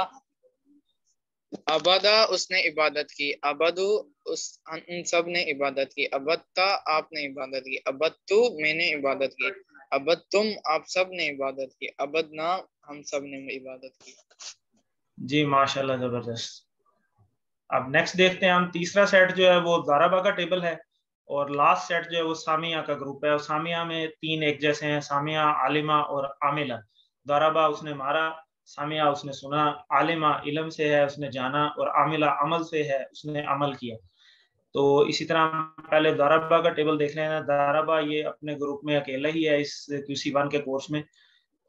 अबदा उसने इबादत की, अबदू उस उन सब ने इबादत की, अबदता आपने इबादत की, अबदतु मैंने इबादत की, अबदतुम आप सब ने इबादत की, अबदना हम सब ने इबादत की। जी माशाल्लाह जबरदस्त। अब नेक्स्ट देखते हैं हम। तीसरा सेट जो है वो ज़ाराबा का टेबल है और लास्ट सेट जो है वो सामिया का ग्रुप है। और सामिया में 3 एक जैसे हैं, सामिया, आलिमा और आमिला। ज़ाराबा उसने मारा, सामिया उसने सुना, आलिमा इल्म से है उसने जाना, और आमिला अमल से है उसने अमल किया। तो इसी तरह पहले ज़ाराबा का टेबल देख लेना। ज़ाराबा ये अपने ग्रुप में अकेला ही है इस QC1 के कोर्स में।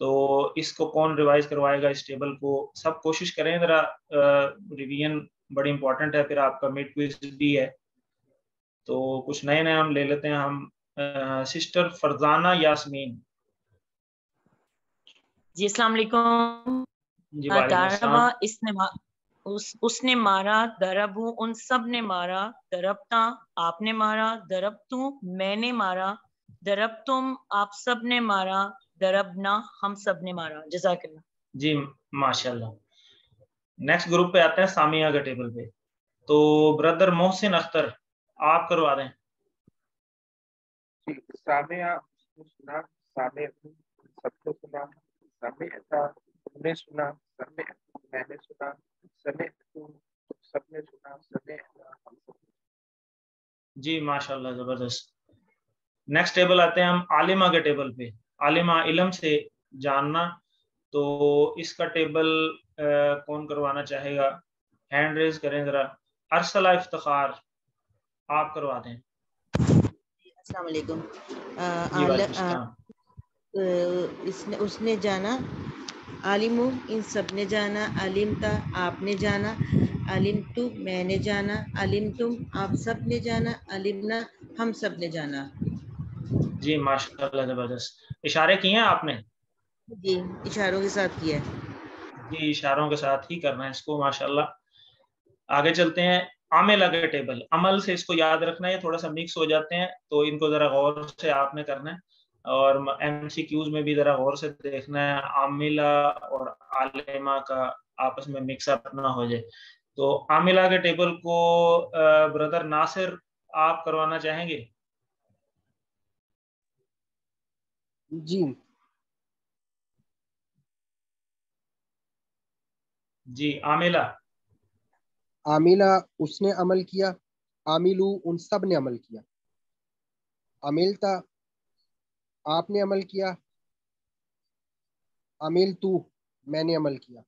तो इसको कौन रिवाइज करवाएगा इस टेबल को? सब कोशिश करें जरा, रिवीजन बड़ी इंपॉर्टेंट है, फिर आपका मिड क्विज भी है। तो कुछ नए नए हम ले लेते हैं। हम सिस्टर फरजाना यास्मीन। जी अस्सलाम वालेकुम। जी वालेकुम दरबा उसने मारा, दरबू उन सब ने मारा, दरबता आपने मारा, दरबतू मैंने मारा, दरबतुम आप सब ने मारा, दरबना हम सब ने मारा। जज़ाकल्लाह। जी माशाल्लाह। नेक्स्ट ग्रुप पे आते हैं सामिया के टेबल पे। तो ब्रदर मोहसिन अख्तर आप करवा दें। सामिया सुना, सामे सबको सुना, सामे तुमने सुना, सामे मैंने सुना, समे सबने सुना, समे हम सब। जी माशाल्लाह जबरदस्त। नेक्स्ट टेबल आते हैं हम आलिमा के टेबल पे। आलिमा इल्म से जानना। तो इसका टेबल कौन करवाना चाहेगा? हैंड रेज करें जरा। अरसला इफ्तिखार आप करवा दें। अस्सलाम वालेकुम। जी वालेकुम सलाम। उसने जाना, आलिमु इन सब ने जाना, अलिमता आपने जाना, अलिमतु मैंने जाना, अलिमतुम आप सब ने जाना, अलिमना हम सब ने जाना। जी माशाल्लाह, जबरदस्त। इशारे किए हैं आपने? जी इशारों के साथ किया है। जी इशारों के साथ ही करना है इसको, माशाल्लाह। आगे चलते हैं। आमिला के टेबल, अमल से इसको याद रखना है, थोड़ा सा मिक्स हो जाते हैं, तो इनको जरा गौर से आपने करना है और MCQs में भी जरा गौर से देखना है, आमिला और आलिमा का आपस में मिक्सअप ना हो जाए। तो आमिला के टेबल को ब्रदर नासिर आप करवाना चाहेंगे? जी जी आमिला। आमिला उसने अमल किया, आमिलू उन सब ने अमल किया, अमिलता आपने अमल किया, अमिल तू मैंने अमल किया,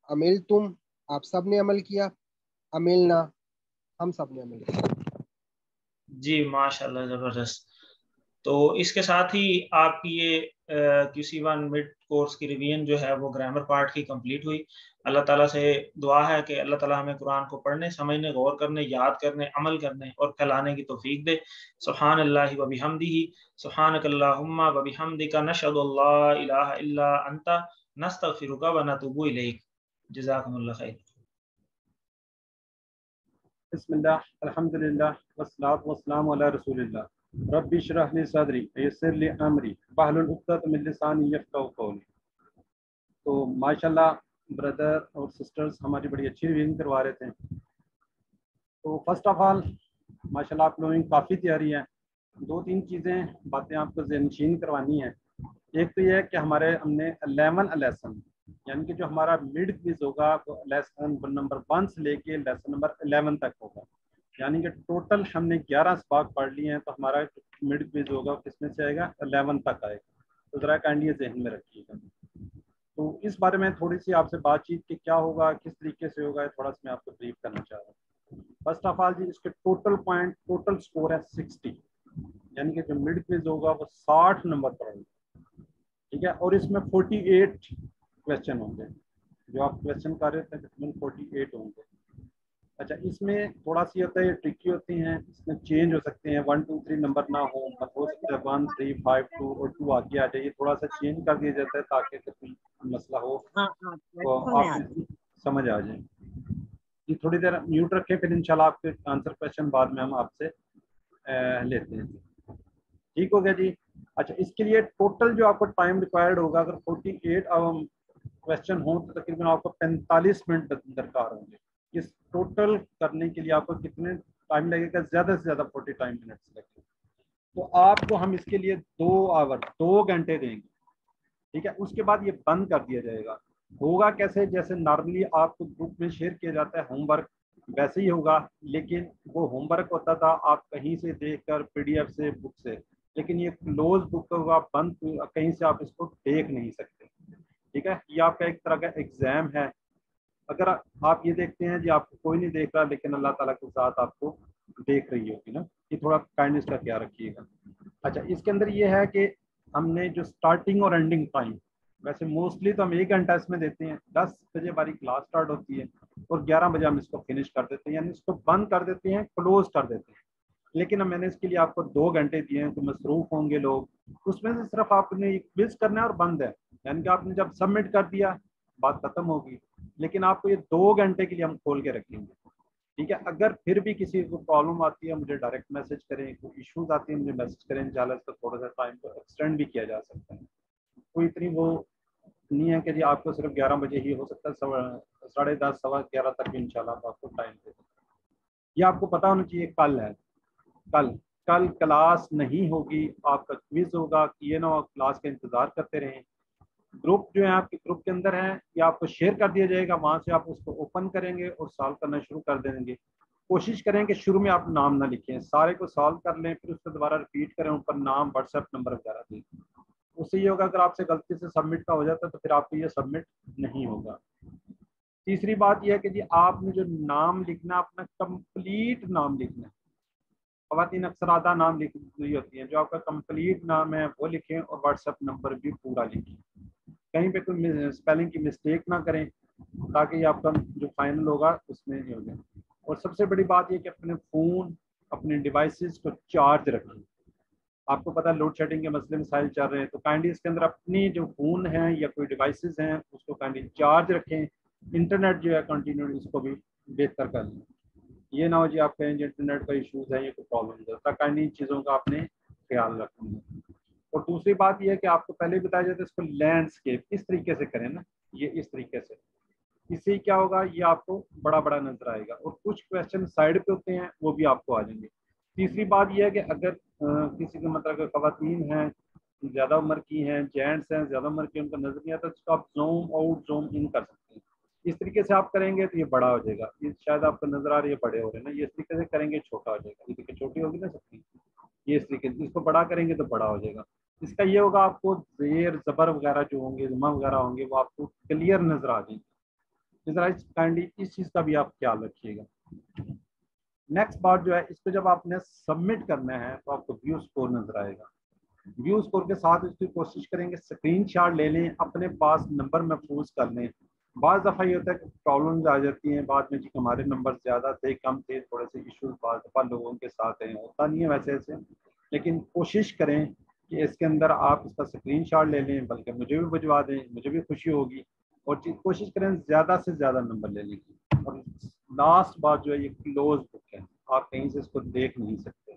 अमिल तुम आप सब ने अमल किया, अमिलना हम सब ने अमल किया। जी माशाल्लाह, जबरदस्त। तो इसके साथ ही आपकी ये QC1 मिड कोर्स की रिवीजन जो है वो ग्रामर पार्ट की कंप्लीट हुई। अल्लाह ताला से दुआ है कि अल्लाह ताला हमें कुरान को पढ़ने, समझने, गौर करने, याद करने, अमल करने और फैलाने की तौफीक दे। सुब्हानल्लाहि व बिहम्दिही, सुब्हानकल्लाहुम्मा व बिहम्दिका, नशहदु अल्ला इलाहा इल्ला अंता, नस्तगफिरुका व नतूबु इलैक। जज़ाकुमुल्लाह खैर। बिस्मिल्लाह, अल्हम्दुलिल्लाह, वस्सलातु वस्सलामु अला रसूलिल्लाह। रब्बि इश्रह ली सदरी वयस्सिर ली अमरी वहलुल उक़दतम मिन लिसानी यफ़क़हू क़ौली। तो माशाल्लाह ब्रदर और सिस्टर्स हमारी बड़ी अच्छी रिवीजन करवा रहे थे। तो फर्स्ट ऑफ ऑल माशाल्लाह आप लोगों की काफ़ी तैयारी है। दो तीन बातें आपको ज़हनशीन करवानी है। एक तो ये है कि हमने 11 लेसन, यानी कि जो हमारा मिड क्विज होगा वो लेसन नंबर 1 से लेके लेसन नंबर 11 तक होगा, यानी कि टोटल हमने 11 सबाक पढ़ लिए हैं। तो हमारा मिड क्विज होगा किसमें से आएगा, 11 तक आएगा। तो ज़रा काइंडली जहन में रखिएगा। तो इस बारे में थोड़ी सी आपसे बातचीत कि क्या होगा, किस तरीके से होगा, थोड़ा सा मैं आपको ब्रीफ करना चाह रहा हूँ। फर्स्ट ऑफ ऑल जी, इसके टोटल स्कोर है 60, यानी कि जो मिड क्विज होगा वो 60 नंबर पर होगा, ठीक है। और इसमें 48 क्वेश्चन होंगे, जो आप क्वेश्चन कर रहे थे तकरीबन 48 होंगे। अच्छा, इसमें थोड़ा सी होता है, ट्रिकी होती हैं, इसमें चेंज हो सकते हैं, 1 2 3 नंबर ना हो सकता है 1 3 5 2 और 2 आगे आ जाए, थोड़ा सा चेंज कर दिया जाता है ताकि कोई मसला हो तो आप समझ आ जाए। ये थोड़ी देर म्यूट रखें, फिर इंशाल्लाह आपके आंसर क्वेश्चन बाद में हम आपसे लेते हैं। ठीक हो गया जी। अच्छा, इसके लिए टोटल जो आपको टाइम रिक्वायर्ड होगा, अगर 48 क्वेश्चन हो तो तकरीबन आपको 45 मिनट दरकार होंगे। इस टोटल करने के लिए आपको कितने टाइम लगेगा, ज़्यादा से ज़्यादा 45 मिनट्स लगेंगे। तो आपको हम इसके लिए 2 घंटे देंगे, ठीक है। उसके बाद ये बंद कर दिया जाएगा। होगा कैसे, जैसे नॉर्मली आपको ग्रुप में शेयर किया जाता है होमवर्क, वैसे ही होगा, लेकिन वो होमवर्क होता था आप कहीं से देखकर PDF से, बुक से, लेकिन ये क्लोज बुक होगा, बंद, कहीं से आप इसको देख नहीं सकते, ठीक है। ये आपका एक तरह का एग्जाम है। अगर आप ये देखते हैं जी आपको कोई नहीं देख रहा, लेकिन अल्लाह ताला के साथ आपको देख रही होगी ना, ये थोड़ा काइंडनेस का ख्याल रखिएगा। अच्छा, इसके अंदर ये है कि हमने जो स्टार्टिंग और एंडिंग टाइम, वैसे मोस्टली तो हम 1 घंटा इसमें देते हैं, 10 बजे हमारी क्लास स्टार्ट होती है और 11 बजे हम इसको फिनिश कर देते हैं, यानी इसको बंद कर देते हैं, क्लोज कर देते हैं। लेकिन अब मैंने इसके लिए आपको 2 घंटे दिए हैं, तो मसरूफ होंगे लोग, उसमें से सिर्फ आपने एक क्विज करना है और बंद है, यानी कि आपने जब सबमिट कर दिया बात खत्म होगी। लेकिन आपको ये 2 घंटे के लिए हम खोल के रखेंगे, ठीक है। अगर फिर भी किसी को प्रॉब्लम आती है मुझे डायरेक्ट मैसेज करें, कोई इश्यूज आती है मुझे मैसेज करें, इंशाल्लाह इसका थोड़ा सा टाइम को एक्सटेंड भी किया जा सकता है। कोई इतनी वो नहीं है कि जी आपको सिर्फ 11 बजे ही, हो सकता है 10:30 11:15 तक भी इंशाल्लाह आपको टाइम दे दें। ये आपको पता होना चाहिए, कल है, कल क्लास नहीं होगी, आपका क्विज होगा, ये ना क्लास का इंतज़ार करते रहें। ग्रुप जो है आपके ग्रुप के अंदर है, या आपको शेयर कर दिया जाएगा, वहाँ से आप उसको ओपन करेंगे और सॉल्व करना शुरू कर देंगे। कोशिश करें कि शुरू में आप नाम ना लिखें, सारे को सॉल्व कर लें, फिर उसको दोबारा रिपीट करें, ऊपर नाम, व्हाट्सएप नंबर वगैरह दें। उससे ये होगा, अगर आपसे गलती से सबमिट का हो जाता है तो फिर आपको ये सबमिट नहीं होगा। तीसरी बात यह है कि जी आपने जो नाम लिखना, अपना कंप्लीट नाम लिखना है। ख़वातीन अक्सर आधा नाम लिख रही होती हैं, जो आपका कंप्लीट नाम है वो लिखें और व्हाट्सएप नंबर भी पूरा लिखें, कहीं पे कोई स्पेलिंग की मिस्टेक ना करें, ताकि ये आपका जो फाइनल होगा उसमें ये हो जाए। और सबसे बड़ी बात ये कि अपने फ़ोन, अपने डिवाइसेस को चार्ज रखें। आपको पता है लोड शेडिंग के मसले मसाइल चल रहे हैं, तो काइंडली इसके अंदर अपनी जो फ़ोन है या कोई डिवाइसेस हैं उसको काइंडली चार्ज रखें। इंटरनेट जो है कंटिन्यू इसको भी बेहतर कर लें। ये ना हो जी आप कहें इंटरनेट का इशूज़ है, ये कोई प्रॉब्लम है, काइंडली इन चीज़ों का आपने ख्याल रखना है। और दूसरी बात यह है कि आपको पहले ही बताया जाता है इसको लैंडस्केप इस तरीके से करें ना, ये इस तरीके से, इससे क्या होगा ये आपको बड़ा बड़ा नजर आएगा। और कुछ क्वेश्चन साइड पे होते हैं वो भी आपको आ जाएंगे। तीसरी बात यह है कि अगर किसी के मतलब खवातीन हैं, ज़्यादा उम्र की हैं, जेंट्स हैं ज़्यादा उम्र की, उनका नजर नहीं आता, तो आप जूम आउट जूम इन कर सकते हैं। इस तरीके से आप करेंगे तो ये बड़ा हो जाएगा। ये शायद आपको नजर आ रही है बड़े हो रहे हैं ना, ये इस तरीके से करेंगे छोटा हो जाएगा। ये देखिए छोटी होगी ना सबकी, ये इस तरीके से, इसको बड़ा करेंगे तो बड़ा हो जाएगा। इसका ये होगा आपको जेर ज़बर वगैरह जो होंगे, जमा वगैरह होंगे, वो आपको क्लियर नजर आ जाएंगे। काइंडली इस चीज़ का भी आप ख्याल रखिएगा। नेक्स्ट बात जो है, इसको जब आपने सबमिट करना है तो आपको व्यू स्कोर नजर आएगा। व्यू स्कोर के साथ इसकी कोशिश करेंगे स्क्रीनशॉट ले लें, अपने पास नंबर महफूज कर लें। बाज़ दफ़ा ये होता है कि प्रॉब्लम्स आ जाती हैं बाद में, जी हमारे नंबर ज़्यादा थे कम थे, थोड़े से इशूज़ बाज़ दफ़ा लोगों के साथ हैं, होता नहीं है वैसे ऐसे, लेकिन कोशिश करें कि इसके अंदर आप इसका स्क्रीनशॉट ले लें, बल्कि मुझे भी भिजवा दें, मुझे भी खुशी होगी। और कोशिश करें ज़्यादा से ज़्यादा नंबर लेने की। और लास्ट बात जो है, ये क्लोज बुक है, आप कहीं से इसको देख नहीं सकते,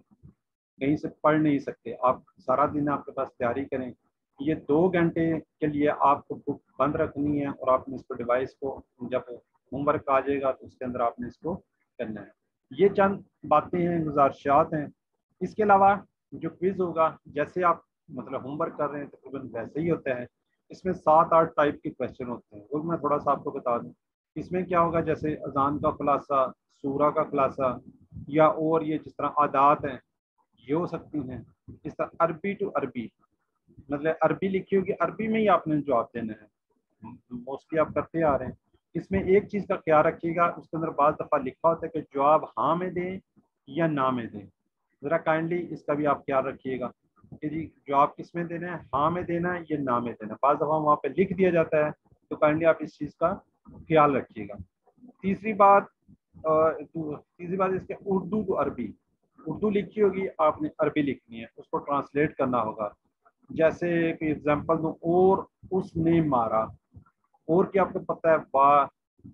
कहीं से पढ़ नहीं सकते। आप सारा दिन आपके पास तैयारी करें, ये 2 घंटे के लिए आपको बुक बंद रखनी है और आपने इसको डिवाइस को जब होमवर्क आ जाएगा तो उसके अंदर आपने इसको करना है। ये चंद बातें हैं, गुजारिशात हैं। इसके अलावा जो क्विज़ होगा, जैसे आप मतलब होमवर्क कर रहे हैं तकरीबन वैसे ही होता है। इसमें 7-8 टाइप के क्वेश्चन होते हैं, वो मैं थोड़ा सा आपको बता दूं। इसमें क्या होगा, जैसे अजान का खुलासा, सूरा का खुलासा, या और ये जिस तरह आदात हैं ये हो सकती हैं। इस तरह अरबी टू अरबी, मतलब अरबी लिखी होगी, अरबी में ही आपने जवाब देना है, मोस्टली आप करते आ रहे हैं। इसमें एक चीज़ का ख्याल रखिएगा, उसके अंदर बाज़ दफ़ा लिखा होता है कि जवाब हाँ में दें या ना में दें। ज़रा काइंडली इसका भी आप ख्याल रखिएगा कि जी जवाब किस में देना है, हाँ में देना है या ना में देना है। बाज़ दफ़ा वहाँ पे लिख दिया जाता है, तो काइंडली आप इस चीज़ का ख्याल रखिएगा। तीसरी बात इसके उर्दू टू अरबी, उर्दू लिखी होगी आपने अरबी लिखनी है, उसको ट्रांसलेट करना होगा। जैसे कि एग्जांपल दूं, और उसने मारा, और क्या आपको पता है बा,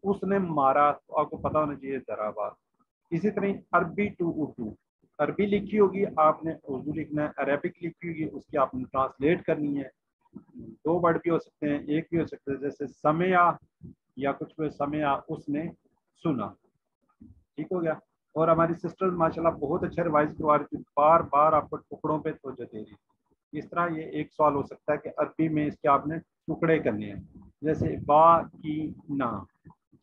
उसने मारा तो आपको पता होना चाहिए दराबा। इसी तरह अरबी टू उर्दू, अरबी लिखी होगी आपने उर्दू लिखना है, अरेबिक लिखी होगी उसकी आपने ट्रांसलेट करनी है। 2 वर्ड भी हो सकते हैं, एक भी हो सकता है, जैसे समया या कुछ भी, समया उसने सुना। ठीक हो गया। और हमारी सिस्टर्स माशाल्लाह बहुत अच्छा रिवाइज करवा रही थी, बार बार आपको टुकड़ों पे तवज्जो दे रही थी। इस तरह ये एक सवाल हो सकता है कि अरबी में इसके आपने टुकड़े करने हैं, जैसे बा की ना,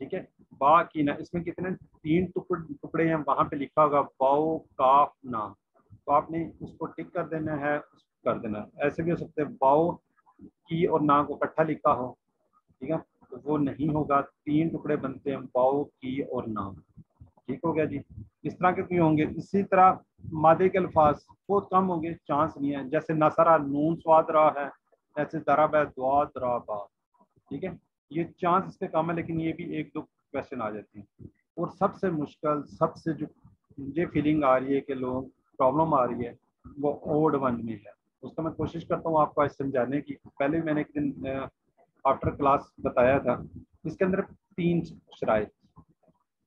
ठीक है, बा की ना, इसमें कितने 3 टुकड़े हैं, वहाँ पे लिखा होगा बाओ काफ ना, तो आपने उसको टिक कर देना है, कर देना। ऐसे भी हो सकते हैं बाओ की और ना को इकट्ठा लिखा हो, ठीक है, तो वो नहीं होगा, 3 टुकड़े बनते हैं, बाओ की और ना। ठीक हो गया जी। इस तरह के भी होंगे। इसी तरह मादे के अल्फाज बहुत कम होंगे, चांस नहीं है, जैसे नसरा नून स्वाद रहा है, ऐसे दरब है दुआ दराबा, ठीक है, ये चांस इसके कम है, लेकिन ये भी 1-2 क्वेश्चन आ जाते हैं। और सबसे मुश्किल, सबसे जो मुझे फीलिंग आ रही है कि लोग प्रॉब्लम आ रही है, वो ओड वन में है। उसको मैं कोशिश करता हूँ आपको आज समझाने की। पहले मैंने एक दिन आफ्टर क्लास बताया था, इसके अंदर 3 शराइत।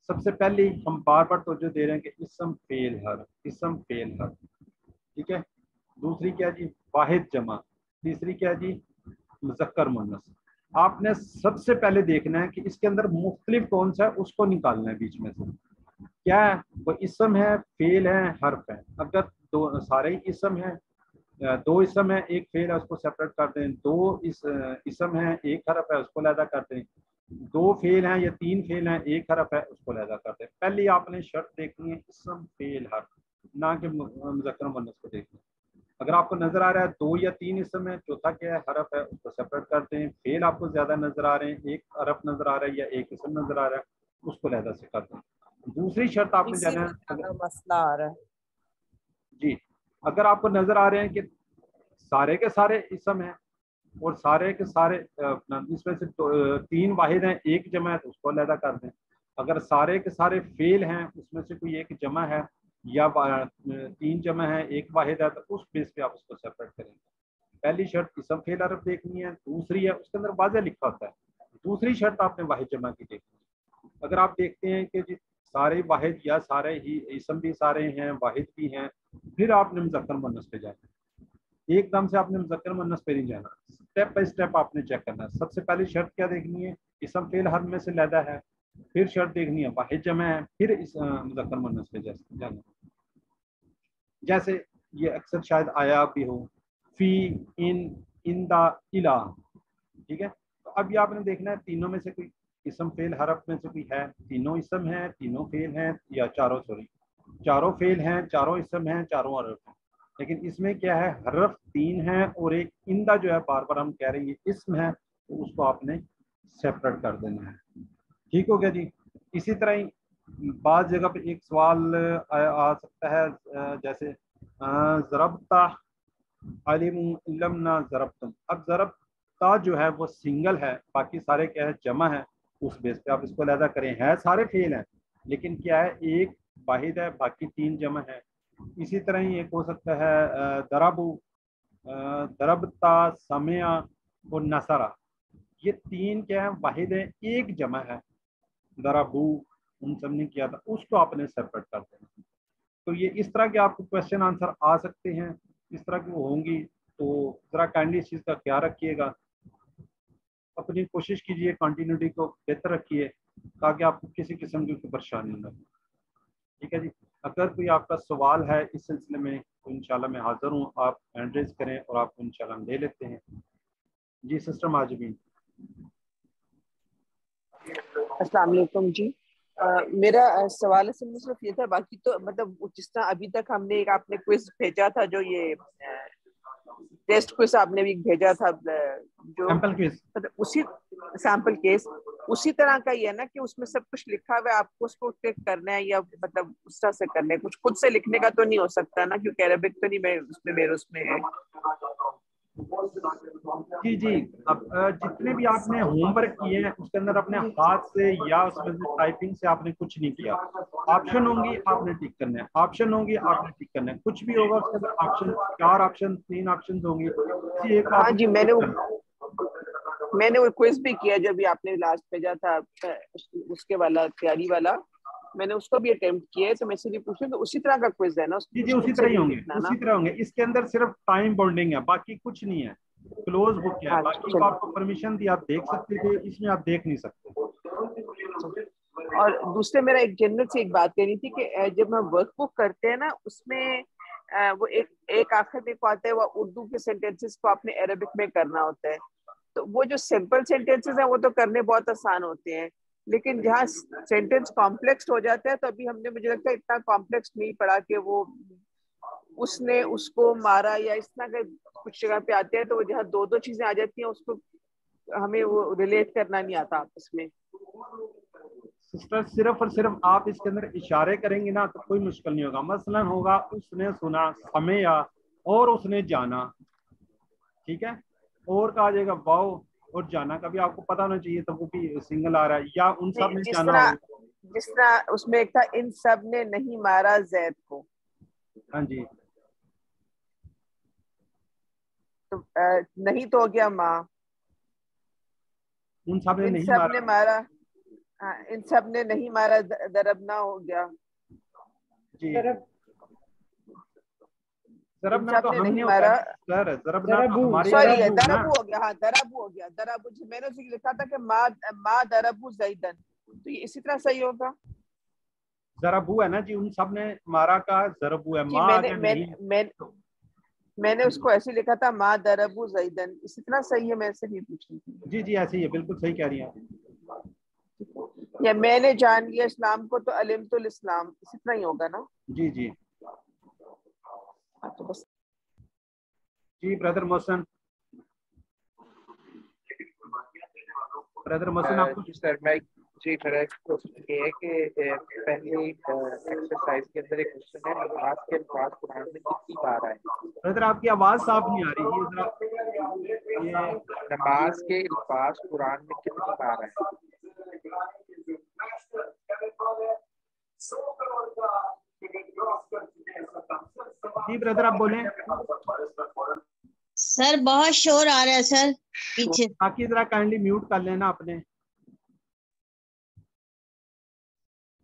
सबसे पहले हम बार बार तवज्जो दे रहे हैं कि इसम फेल हर, इसम फेल हर, ठीक है। दूसरी क्या जी, वाहिद जमा। तीसरी क्या जी, मुज़क्कर मुन्नस। आपने सबसे पहले देखना है कि इसके अंदर मुख्तलिफ कौन सा है, उसको निकालना है बीच में से। क्या है वो, इसम है, फेल है, हर्फ है। अगर दो सारे ही इसम है, 2 इसम है, 1 फेल है, उसको सेपरेट कर दें। 2 इसम है, 1 हर्फ है, उसको अलग कर दें। 2 फेल हैं या 3 फेल हैं, 1 हरफ है, उसको लहदा करते हैं। पहले आपने शर्त देखनी है इसम फेल हरफ, ना कि मुज़क्कर मुन्नस को देखना। अगर आपको नजर आ रहा है 2 या 3 इसम है, चौथा क्या है, हरफ है, उसको सेपरेट करते हैं। फेल आपको ज्यादा नजर आ रहे हैं, 1 हरफ नजर आ रहा है या 1 इसम नजर आ रहा है, उसको लहदा से कर दें। दूसरी शर्त आपने जाना है, मसला आ रहा है जी, अगर आपको नजर आ रहे हैं कि सारे के सारे इसम हैं, اور سارے کے سارے اس میں سے 3 واحد ہیں، ایک جمع ہے تو اس کو علیحدہ کر دیں. اگر سارے کے سارے فیل ہیں اس میں سے کوئی ایک جمع ہے یا 3 جمع ہے ایک واحد ہے تو اس بیس پہ آپ اس کو سیپریٹ کریں گے. پہلی شرط اسم فعل حرف دیکھنی ہے، دوسری ہے اس کے اندر واضح لکھا ہوتا ہے، دوسری شرط آپ نے واحد جمع کی دیکھنی ہے. اگر آپ دیکھتے ہیں کہ جی سارے واحد یا سارے ہی اسم بھی سارے ہیں واحد بھی ہیں، پھر آپ نے مذکر مؤنث پہ جانا ہے. ایک دم سے آپ نے مذکر مؤنث پہ نہیں جانا، اسٹیپ بائی اسٹیپ آپ نے چیک کرنا ہے. سب سے پہلی شرط کیا دیکھنی ہے؟ اسم فعل حرف میں سے علیحدہ ہے. پھر شرط دیکھنی ہے واحد جمع ہے، پھر اس مذکر مؤنث پہ جانا. جیسے یہ اکثر شاید آیا بھی ہو، فی، ان دا، الا، ٹھیک ہے. تو اب یہ آپ نے دیکھنا ہے تینوں میں سے کوئی اسم فعل حرف میں سے کوئی ہے. تینوں اسم ہیں، تینوں فعل ہیں، یا چاروں فعل ہیں، چاروں اسم ہیں، چاروں حرف ہیں. لیکن اس میں کیا ہے، حرف 3 ہیں اور ایک اندا جو ہے بار بار ہم کہہ رہے ہیں یہ اسم ہے، تو اس کو آپ نے سیپریٹ کر دینا ہے. ٹھیک ہو گیا جی. اسی طرح ہی بعض جگہ پہ ایک سوال آ سکتا ہے، جیسے ضربتا علم علمنا ضربتم. اب ضربتا جو ہے وہ سنگل ہے، باقی سارے کیا ہے جمع ہے. اس بیس پہ آپ اس کو علیحدہ کریں. ہے سارے فعل ہیں لیکن کیا ہے ایک واحد ہے باقی 3 جمع ہے. اسی طرح ہی ایک ہو سکتا ہے ضربو، ضربتا، سمع اور نصرہ. یہ 3 کیا ہے واحد ہیں، ایک جمع ہے. ضربو ان سب نے کیا تھا، اس کو آپ نے سیپریٹ کر دینا. تو یہ اس طرح کے آپ کو کوشچن آنسر آ سکتے ہیں، اس طرح کی وہ ہوں گی. تو ذرا کائنڈلی اس چیز کا خیال رکھیے گا، اپنی کوشش کیجیے کنٹینیوٹی کو بہتر رکھیے تاکہ آپ کو کسی قسم کی پریشانی نہ ہو. ٹھیک ہے جی. اگر کوئی آپ کا سوال ہے اس سلسلے میں تو انشاءاللہ میں حاضر ہوں، آپ ہینڈ ریز کریں اور آپ کو انشاءاللہ ہم لے لیتے ہیں. جی سسٹر ماجبین. السلام علیکم جی. میرا سوال اصل میں صرف یہ تھا، باقی تو مطلب جس طرح ابھی تک ہم نے آپ نے کوئز بھیجا تھا، جو یہ ٹیسٹ کوئز آپ نے بھی بھیجا تھا، جو مطلب اسی سیمپل کیس اسی طرح کا ہی ہے نا، کہ اس میں سب کچھ لکھا ہوا ہے، آپ کو اس کو ٹیک کرنا ہے یا مطلب اس طرح سے کرنا ہے؟ کچھ خود سے لکھنے کا تو نہیں ہو سکتا نا، کیونکہ عربک تو نہیں میں اس میں ہے. جی جی. اب جتنے بھی آپ نے ہوم ورک کیے ہیں اس کے اندر اپنے ہاتھ سے یا اس میں ٹائپنگ سے آپ نے کچھ نہیں کیا. آپشن ہوں گی آپ نے ٹک کرنا ہے، آپشن ہوں گی آپ نے ٹک کرنا ہے. کچھ بھی ہوگا اس کے اندر آپشن 4 آپشن 3 آپشن ہوں گی، کسی ایک ہاں جی. میں نے وہ کوئز بھی کیا جو بھی آپ نے لاسٹ بھیجا تھا، اس کے والا تیاری والا، میں نے اس کو بھی اٹیمپٹ کیا ہے. تو میں سے بھی پوچھوں تو اسی طرح کا کوئز ہے نا؟ جی جی اسی طرح ہی ہوں گے، اسی طرح ہوں گے. اس کے اندر صرف ٹائم بانڈنگ ہے، باقی کچھ نہیں ہے. کلوز بک ہے، باقی کو آپ کو پرمیشن دی آپ دیکھ سکتے تھے، اس میں آپ دیکھ نہیں سکتے. اور دوسرے میرا ایک جنرل سے ایک بات کہنی تھی کہ جب ہم ورک بک کرتے ہیں نا، اس میں وہ ایک آخر میں کو آتا ہے، وہ اردو کے سینٹینسز کو آپ نے عربک میں کرنا ہوتا ہے. تو وہ جو سمپل سینٹینسز ہیں وہ تو کرنے بہت آسان ہوتے ہیں، لیکن جہاں سینٹینس کمپلیکس ہو جاتا ہے تو ابھی ہم نے مجھے لگتا ہے اتنا کمپلیکس نہیں پڑھا کہ وہ اس نے اس کو مارا یا اس طرح کے کچھ جگہ پہ آتے ہیں، تو وہ جہاں 2 چیزیں آ جاتی ہیں اس کو ہمیں وہ ریلیٹ کرنا نہیں آتا آپس میں. سسٹر صرف اور صرف آپ اس کے اندر اشارے کریں گے نا تو کوئی مشکل نہیں ہوگا. مثلا ہوگا اس نے سنا، سمعا، اور اس نے جانا. ٹھیک ہے. اور کہا جائے گا واؤ اور جانا کا بھی آپ کو پتا ہونا چاہیے، تو وہ بھی سنگل آ رہا ہے، یا ان سب نے جانا ہو. جس طرح اس میں ایک تھا ان سب نے نہیں مارا زید کو. ہاں جی. تو نہیں تو ہو گیا ماں. ان سب نے نہیں مارا. ہاں ان سب نے نہیں مارا ضربنا ہو گیا. جی. ضربنا سب تو نے ہم نہیں نے مارا. سر ضربنا تو ہماری سوری دربو ہو گیا. ہاں دربو ہو گیا. دربو میں نے اسے لکھا تھا کہ ماں دربو زیدن، تو یہ اسی طرح صحیح ہوگا. ضربو ہے نا جی، ان سب نے مارا کا ضربو ہے. ماں اگر نہیں میں نے اس کو ایسے لکھا تھا ماں دربو زیدن. اسی طرح صحیح ہے؟ میں سے نہیں پوچھی تھی. جی جی ایسے ہی ہے، بالکل صحیح کہہ رہی ہیں آپ. یا میں نے جان لیا اسلام کو تو علمت الاسلام، اسی طرح ہی ہوگا نا؟ جی جی. جی بردر محسن. برادر محسن آپ سر میں जी मेरा एक क्वेश्चन ये है कि पहले एक्सरसाइज के अंदर एक क्वेश्चन है, नमाज के अल्फाज कुरान में कितनी बार आए? ब्रदर आपकी आवाज साफ नहीं आ रही है, जरा ये नमाज के अल्फाज कुरान में कितनी बार आए? जी ब्रदर आप बोलें। सर बहुत शोर आ रहा है सर पीछे। बाकी जरा काइंडली म्यूट कर लेना अपने।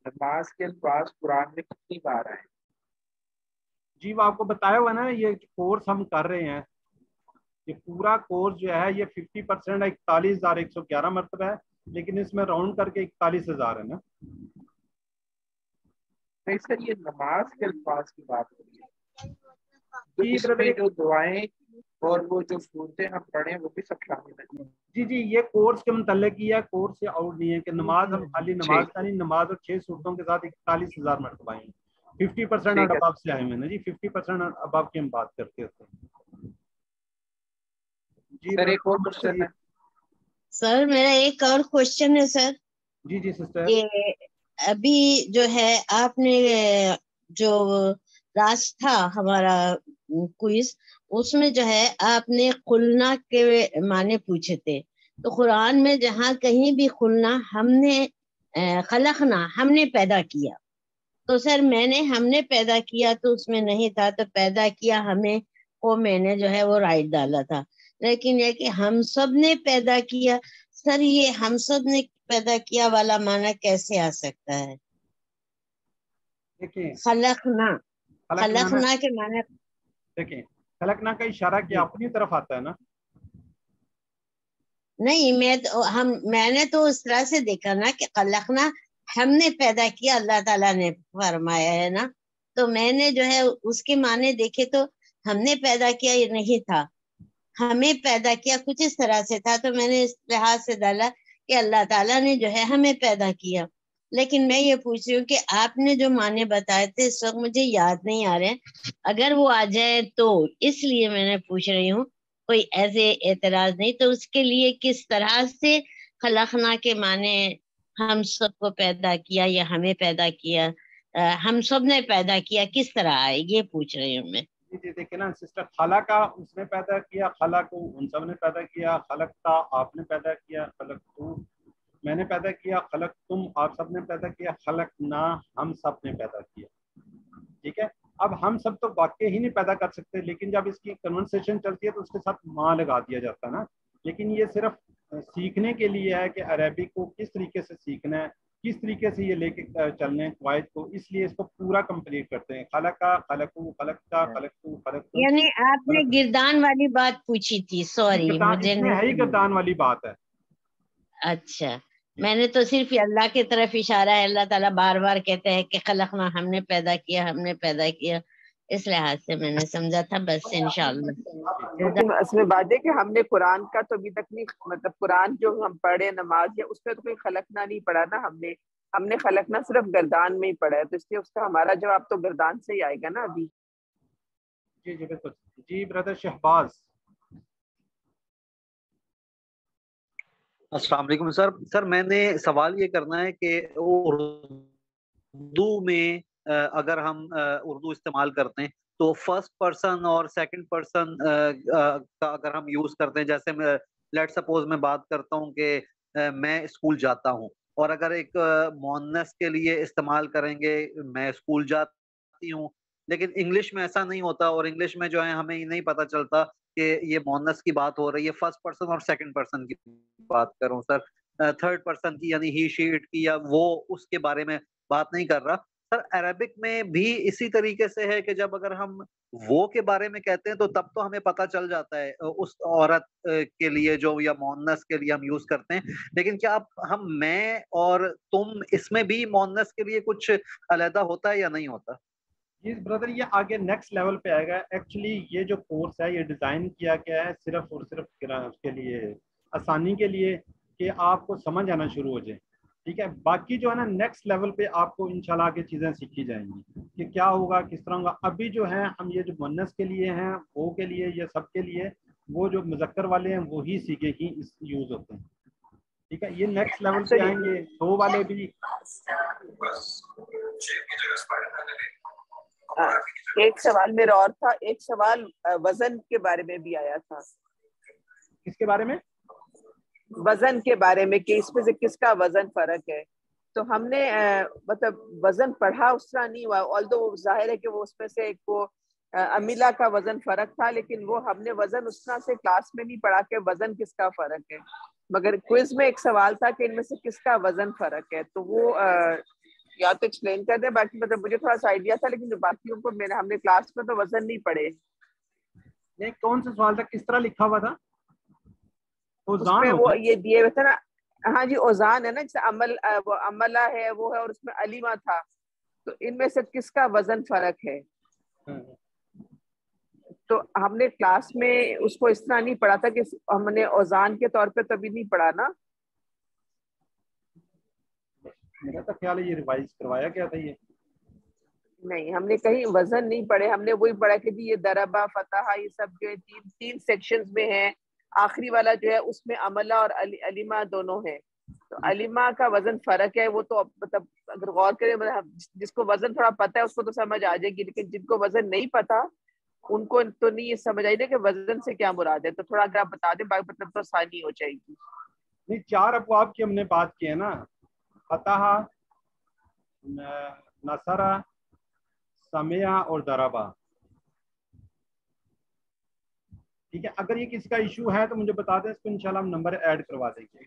नमाज के अल्फाज कुरान में कितनी बार आए? जी वो आपको बताया हुआ ना, ये कोर्स हम कर रहे हैं, ये पूरा कोर्स जो है ये 50% 41,111 मरतबा है, लेकिन इसमें राउंड करके 41,000 है ना। नहीं सर, ये नमाज के अल्फाज की बात हो रही है, तो जी इसमें ब्रदर जो दुआएं और वो जो सूरतें हम पढ़े वो भी सब शामिल है। जी जी ये कोर्स के मुतल्लिक ही है, कोर्स से आउट नहीं है कि नमाज हम खाली नमाज का नहीं, नमाज और 6 सूरतों के साथ 41,000 मरतबा हैं। 50% और अबाव से आए हुए ना जी, 50% और अबाव की हम बात करते होते हैं जी। सर एक और क्वेश्चन है। सर मेरा एक और क्वेश्चन है सर। जी जी सिस्टर। ये अभी जो है आपने जो लास्ट था हमारा क्विज, उसमें जो है आपने खुलना के माने पूछे थे, तो कुरान में जहाँ कहीं भी खुलना हमने खलकना हमने पैदा किया, तो सर मैंने हमने पैदा किया तो उसमें नहीं था, तो पैदा किया हमें को मैंने जो है वो राइट डाला था, लेकिन ये कि हम सब ने पैदा किया, सर ये हम सब ने पैदा किया वाला माना कैसे आ सकता है? देखिए खलकना, खलकना के माने देखिए खलकना का इशारा क्या अपनी तरफ आता है ना। नहीं मैंने तो उस तरह से देखा ना कि खलकना हमने पैदा किया, अल्लाह ताला ने फरमाया है ना, तो मैंने जो है उसके माने देखे तो हमने पैदा किया ये नहीं था, हमें पैदा किया कुछ इस तरह से था, तो मैंने इस लिहाज से डाला कि अल्लाह ताला ने जो है हमें पैदा किया। लेकिन मैं ये पूछ रही हूँ कि आपने जो माने बताए थे इस वक्त मुझे याद नहीं आ रहे, अगर वो आ जाए तो इसलिए मैंने पूछ रही हूँ, कोई ऐसे एतराज नहीं, तो उसके लिए किस तरह से खलकना के माने हम सबको पैदा किया या हमें पैदा किया, हम सब ने पैदा किया किस तरह आए, ये पूछ रही हूँ मैं। जी देखिए ना सिस्टर, खला का उसने पैदा किया, खला को उन सब ने पैदा किया, खलक था आपने पैदा किया, खलक तू मैंने पैदा किया, खलक तुम आप सब ने पैदा किया, खलक ना हम सब ने पैदा किया। ठीक है, अब हम सब तो वाकई ही नहीं पैदा कर सकते, लेकिन जब इसकी कन्वर्सेशन चलती है तो उसके साथ माँ लगा दिया जाता है ना। लेकिन ये सिर्फ सीखने के लिए है कि अरबिक को किस तरीके से सीखना है, किस तरीके से ये लेके चलने हैं कवायद को, इसलिए इसको पूरा कंप्लीट करते हैं। खलका खलकू खलकता खलकतू खलकतू। यानी आपने गिरदान वाली बात पूछी थी, सॉरी मुझे इसमें है ही गिरदान वाली बात है। अच्छा, मैंने तो सिर्फ अल्लाह की तरफ इशारा है, अल्लाह ताला बार बार कहते हैं कि खलकना हमने पैदा किया, हमने पैदा किया, इस लिहाज से मैंने समझा था बस इंशाअल्लाह। लेकिन असल बात है कि हमने कुरान का तो अभी तक नहीं, मतलब कुरान जो हम पढ़े नमाज है उसमें तो कोई खलकना नहीं पढ़ा ना, हमने खलकना सिर्फ गर्दान में ही पढ़ा है, तो इसलिए उसका हमारा जवाब तो गर्दान से ही आएगा ना अभी। जी जी बिल्कुल। जी ब्रदर शहबाज। अस्सलाम वालेकुम सर। सर मैंने सवाल ये करना है कि उर्दू में अगर हम उर्दू इस्तेमाल करते हैं तो फर्स्ट पर्सन और सेकंड पर्सन का अगर हम यूज करते हैं, जैसे लेट सपोज मैं बात करता हूँ कि मैं स्कूल जाता हूँ, और अगर एक मुअन्नस के लिए इस्तेमाल करेंगे मैं स्कूल जाती हूँ, लेकिन इंग्लिश में ऐसा नहीं होता, और इंग्लिश में जो है हमें ये नहीं पता चलता कि ये मुअन्नस की बात हो रही है, फर्स्ट पर्सन और सेकंड पर्सन की बात करूं सर, थर्ड पर्सन की यानी ही शी इट की, या वो उसके बारे में बात नहीं कर रहा सर। अरबिक में भी इसी तरीके से है कि जब अगर हम वो के बारे में कहते हैं तो तब तो हमें पता चल जाता है उस औरत के लिए जो, या मुअन्नस के लिए हम यूज करते हैं, लेकिन क्या हम मैं और तुम इसमें भी मुअन्नस के लिए कुछ अलग होता है या नहीं होता? जी ब्रदर ये आगे नेक्स्ट लेवल पे आएगा। एक्चुअली ये जो कोर्स है ये डिज़ाइन किया गया है सिर्फ और सिर्फ उसके लिए, आसानी के लिए, कि आपको समझ आना शुरू हो जाए। ठीक है, बाकी जो है ना नेक्स्ट लेवल पे आपको इंशाल्लाह आगे चीज़ें सीखी जाएंगी कि क्या होगा, किस तरह होगा। अभी जो है हम ये जो मुअन्नस के लिए हैं, वो के लिए, ये सब के लिए, वो जो मुज़क्कर वाले हैं वो ही सीखे ही यूज़ होते हैं। ठीक है, ये नेक्स्ट लेवल पे आएंगे, 2 वाले भी। एक सवाल मेरा और था, एक सवाल वजन के बारे में भी आया था। किसके बारे में? वजन के बारे में, कि इसमें से किसका वजन फर्क है। तो हमने मतलब वजन पढ़ा उस तरह नहीं हुआ, ऑल्दो जाहिर है कि वो उसमें से एक वो अमीला का वजन फर्क था, लेकिन वो हमने वजन उस तरह से क्लास में नहीं पढ़ा कि वजन किसका फर्क है। मगर क्विज में एक सवाल था कि इनमें से किसका वजन फर्क है, तो वो या तो एक्सप्लेन कर दे। बाकी मतलब मुझे थोड़ा सा आइडिया था, लेकिन बाकियों को हमने क्लास में तो वजन नहीं पढ़े। नहीं, कौन सा सवाल था, किस तरह लिखा हुआ था? उसमें वो ये दिए हुए थे ना, हाँ जी ओजान है ना, जैसे वो अमला है वो है, और उसमें अलीमा था, तो इनमें से किसका वजन फर्क है। तो हमने क्लास में उसको इस तरह नहीं पढ़ा था कि हमने औजान के तौर पे तभी नहीं पढ़ा ना। मेरा तो ख्याल है ये रिवाइज करवाया गया था ये। नहीं, हमने कहीं वजन नहीं पढ़े, हमने वही पढ़ा कि जी ये दरबा फतहा ये सब जो है तीन सेक्शंस में है। आखिरी वाला जो है उसमें अमला और अलीमा दोनों है। तो अलीमा का वजन फर्क है, वो तो मतलब अगर गौर करें, मतलब जिसको वजन थोड़ा पता है उसको तो समझ आ जाएगी, लेकिन जिनको वजन नहीं पता उनको तो नहीं ये समझ आई कि वजन से क्या मुराद है। तो थोड़ा अगर आप बता दें, मतलब तो आसानी हो जाएगी। नहीं, 4 अबवाब की हमने बात की है ना, फतहा, नसरा, समिया और दरबा। ठीक है, अगर ये किसी का इशू है तो मुझे बता दें, इसको इंशाल्लाह हम नंबर ऐड करवा देंगे।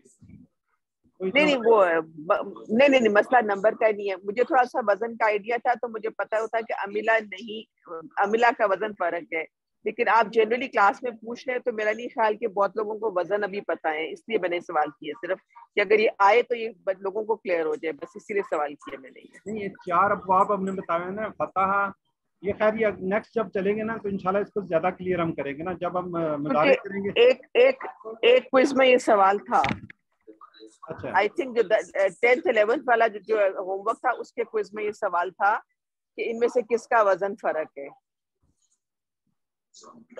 नहीं वो नहीं मसला नंबर का नहीं है। मुझे थोड़ा सा वजन का आइडिया था, तो मुझे पता होता है कि अमिला का वजन फर्क है, लेकिन आप जनरली क्लास में पूछ रहे हैं तो मेरा नहीं ख्याल कि बहुत लोगों को वजन अभी पता है, इसलिए मैंने सवाल किया सिर्फ कि अगर ये आए तो ये लोगों को क्लियर हो जाए, बस इसीलिए सवाल किया मैंने। नहीं, ये 4 अबवाब हमने बताया ना, फतहा, ये खैर ये नेक्स्ट जब चलेंगे ना तो इंशाल्लाह इसको ज्यादा क्लियर हम करेंगे ना, जब हम मुदारिस करेंगे। एक क्विज में ये सवाल था। अच्छा, आई थिंक जो 10th 11th वाला जो होमवर्क था उसके क्विज में ये सवाल था कि इनमें से किसका वजन फर्क है।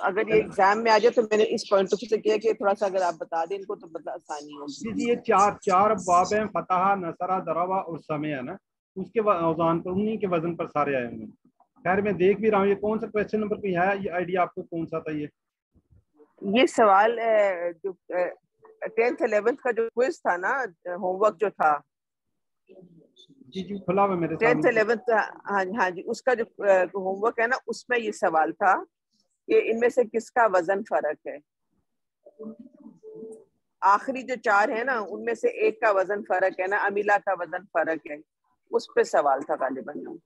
अगर ये एग्जाम में आ जाए तो मैंने इस पॉइंट ऑफ व्यू से किया कि थोड़ा सा अगर आप बता दें इनको तो बता आसानी होगी। जी, ये चार अबवाब हैं, फतहा, नसरा, दरबा और समिया ना, उसके औजान पर, उन्हीं के वजन पर सारे आए होंगे। खैर मैं देख भी रहा हूँ, ये कौन सा क्वेश्चन नंबर पे है, ये आइडिया आपको कौन सा था? ये सवाल जो 10th 11th का जो क्विज था ना, होमवर्क जो था, जी खुला हुआ मेरे 10th 11th, हाँ जी, उसका जो होमवर्क है ना उसमें ये सवाल था कि इनमें से किसका वजन फर्क है। आखिरी जो 4 है ना उनमें से एक का वजन फर्क है ना, अमीला का वजन फर्क है, उस पे सवाल था गालिबन।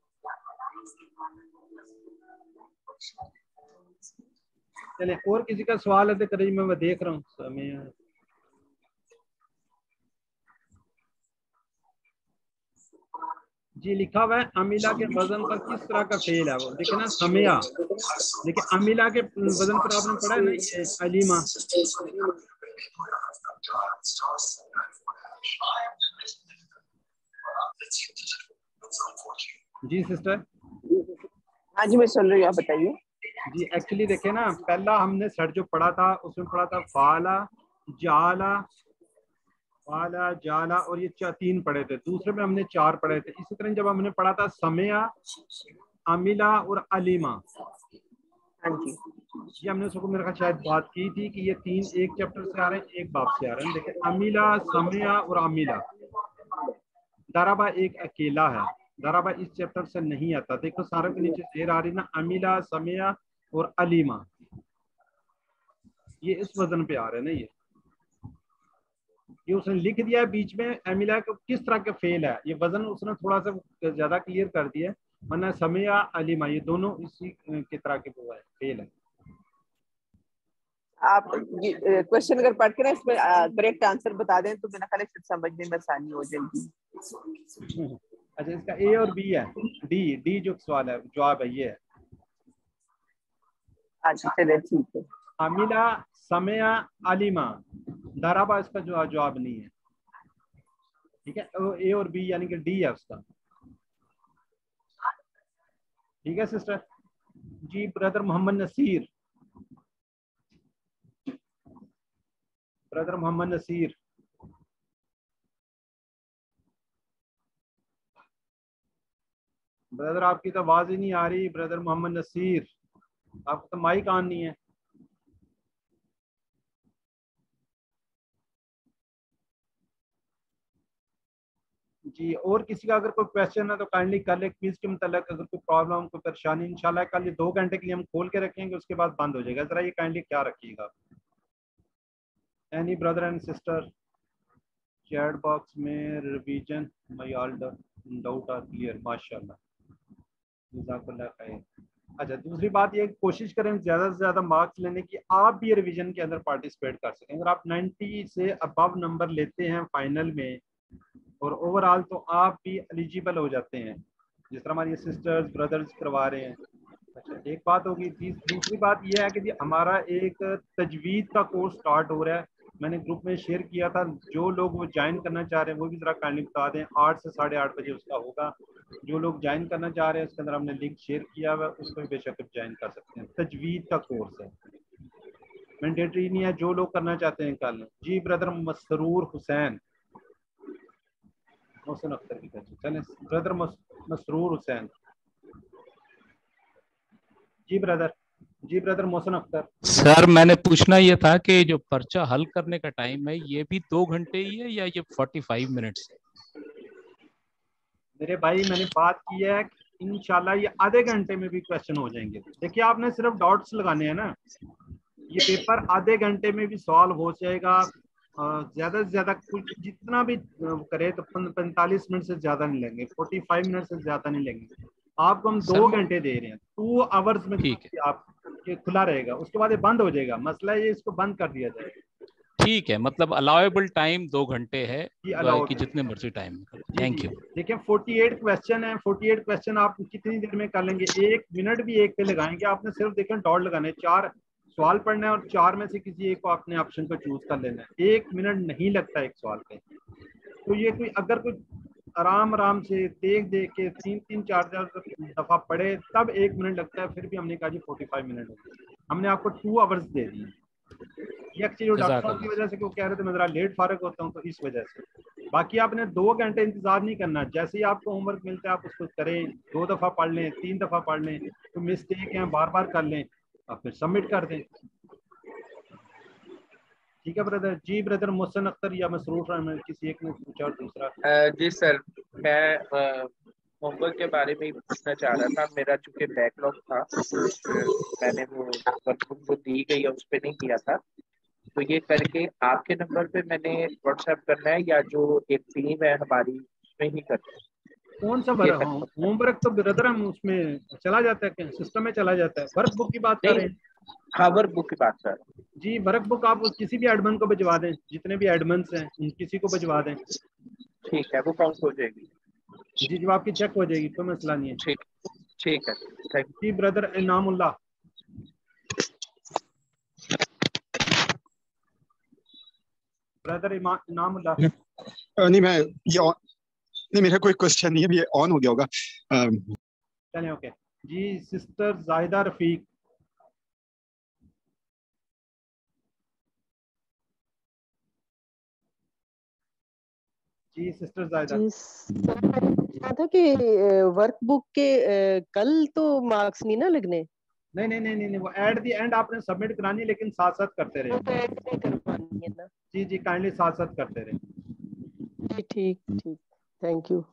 चले, और किसी का सवाल है तो करिए, मैं देख रहा हूँ। जी लिखा हुआ है, अमीला के वजन पर किस तरह का फेल है वो, देखिए ना, समिया, देखिए अमीला के वजन पर आपने पढ़ा है ना, ये अलीमा। जी सिस्टर। हाँ जी मैं सुन रही हूँ, आप बताइए। जी एक्चुअली देखिए ना, पहला हमने सेट जो पढ़ा था उसमें पढ़ा था फाला, जाला, वाला, जाला, और ये 3 पढ़े थे। दूसरे में हमने 4 पढ़े थे। इसी तरह जब हमने पढ़ा था समिया, अमीला और अलीमा, ये हमने उसको मेरे ख्याल शायद बात की थी कि ये 3 एक चैप्टर से आ रहे हैं, एक बाब से आ रहे हैं। देखिए अमीला, समिया और अमीला। दरबा एक अकेला है, दरबा इस चैप्टर से नहीं आता। देखो सारे के नीचे शेर आ रही ना, अमीला, समिया और अलीमा, ये इस वजन पे आ रहे हैं ना। ये उसने लिख दिया है बीच में, अमीला को किस तरह का फेल है, ये वजन उसने थोड़ा सा ज्यादा क्लियर कर दिया है, वरना समिया, अलीमा ये दोनों इसी की तरह के वो है, फेल है। आप क्वेश्चन अगर पढ़ के ना इसमें करेक्ट आंसर बता दें तो मेरा ख्याल है समझने में आसानी हो जाएगी। अच्छा, इसका ए और बी है, डी जो सवाल है जवाब है ये है। अच्छा चलिए ठीक है। अमीला, समिया, अलीमा, दरबा इसका जवाब नहीं है। ठीक है, ए और बी यानी कि डी है उसका। ठीक है सिस्टर। जी brother Mohammad Naseer, brother Mohammad Naseer. Brother आपकी तो आवाज ही नहीं आ रही। ब्रदर मोहम्मद नसीर, आपका तो माइक ऑन नहीं है। जी, और किसी का अगर कोई क्वेश्चन है तो काइंडली कर ले। क्विज के मतलब अगर कोई प्रॉब्लम, कोई परेशानी, इंशाल्लाह कल ये 2 घंटे के लिए हम खोल के रखेंगे, उसके बाद बंद हो जाएगा। जरा ये काइंडली क्या रखिएगा। Any brother and sister, chat box में revision my all doubt are clear, माशाल्लाह, जज़ाकल्लाह खैर। अच्छा, दूसरी बात ये, कोशिश करें ज़्यादा से ज़्यादा मार्क्स लेने की, आप भी रिवीजन के अंदर पार्टिसिपेट कर सकें। अगर आप 90 से अबव नंबर लेते हैं फाइनल में और ओवरऑल, तो आप भी एलिजिबल हो जाते हैं, जिस तरह हमारी सिस्टर्स ब्रदर्स करवा रहे हैं। अच्छा, एक बात होगी। दूसरी बात यह है कि जी हमारा एक तजवीद का कोर्स स्टार्ट हो रहा है, मैंने ग्रुप में शेयर किया था। जो लोग वो ज्वाइन करना चाह रहे हैं वो भी ज़रा काइंडली बता दें। 8 से 8:30 बजे उसका होगा। जो लोग ज्वाइन करना चाह रहे हैं उसके अंदर हमने लिंक शेयर किया हुआ है, उसको भी बेशक ज्वाइन कर सकते हैं। तजवीद का कोर्स है, मैंडेटरी नहीं है। जो लोग करना चाहते हैं कल। जी ब्रदर मसरूर हुसैन, मोहसिन अख्तर की तरफ से चलें। ब्रदर मसरूर हुसैन, जी ब्रदर। जी ब्रदर मोहसिन अख्तर। सर मैंने पूछना ये था कि जो पर्चा हल करने का टाइम है ये भी 2 घंटे ही है या ये 45 मिनट्स? मेरे भाई मैंने बात की है, इंशाल्लाह ये आधे घंटे में भी क्वेश्चन हो जाएंगे। देखिए आपने सिर्फ डॉट्स लगाने हैं ना, ये पेपर आधे घंटे में भी सॉल्व हो जाएगा। ज्यादा से ज्यादा कुछ जितना भी करे तो 45 मिनट से ज्यादा नहीं लेंगे, 45 मिनट से ज्यादा नहीं लेंगे। आपको हम 2 घंटे दे रहे हैं, 2 आवर्स में आप ये खुला रहेगा, उसके बाद ये बंद हो जाएगा। मसला ये इसको बंद कर दिया जाएगा। ठीक है, मतलब अलाउेबल टाइम 2 घंटे है, allowed कि जितने मर्जी टाइम। Thank you. देखिए 48 क्वेश्चन है, 48 क्वेश्चन आप कितनी देर में कर लेंगे? 1 मिनट भी एक पे लगाएंगे। आपने सिर्फ देखें डॉट लगाने, 4 सवाल पढ़ना है और 4 में से किसी एक को आपने ऑप्शन को चूज कर लेना है। 1 मिनट नहीं लगता एक सवाल पे। तो ये कोई अगर कोई आराम से देख के 3-3, 4-4 दफा पढ़े तब 1 मिनट लगता है। फिर भी हमने कहा जी 45 मिनट हो गए, हमने आपको 2 आवर्स दे दिए। ये एक्चुअली डॉक्टर साहब की वजह से क्यों कह रहे थे मैं जरा लेट फारग होता हूँ, तो इस वजह से। बाकी आपने 2 घंटे इंतजार नहीं करना। जैसे ही आपको होमवर्क मिलता है आप उसको करें, 2 दफा पढ़ लें, 3 दफा पढ़ लें, तो मिस्टेक है बार बार कर लें और फिर सबमिट कर दें। ठीक है ब्रदर। जी ब्रदर मोहसिन अख्तर या मसरूफ रहमान, किसी एक ने पूछा और दूसरा। जी सर, मैं होमवर्क के बारे में ही पूछना चाह रहा था। मेरा चूंकि बैकलॉग था, मैंने वो वर्कबुक जो दी गई है उस पर नहीं किया था, तो ये करके आपके नंबर पे मैंने व्हाट्सएप करना है या जो एक टीम है हमारी उसमें ही करना है? कौन सा होमवर्क? तो ब्रदर हम उसमें चला जाता है, सिस्टम में चला जाता है। वर्क बुक की बात कर रहे हैं? हाँ, वर्क बुक की बात कर। जी वर्क बुक आप किसी भी एडमिन को भिजवा दें, जितने भी एडमिन्स हैं उन किसी को भिजवा दें। ठीक है, वो काउंट हो जाएगी। जी जब आपकी चेक हो जाएगी, कोई मसला नहीं है। ठीक है, थैंक जी ब्रदर इनामुल्लाह। ब्रदर इनामुल्लाह। नहीं मैं ये नहीं, मेरा कोई क्वेश्चन नहीं है, ये ऑन हो गया होगा। चलिए ओके। जी सिस्टर जाहिदा रफीक। जी सिस्टर जाहिदा। था कि वर्क बुक के कल तो मार्क्स नहीं ना लगने? नहीं, वो एट द एंड आपने सबमिट करानी है, लेकिन साथ साथ करते रहे। जी काइंडली साथ साथ करते रहे। ठीक, थैंक यू,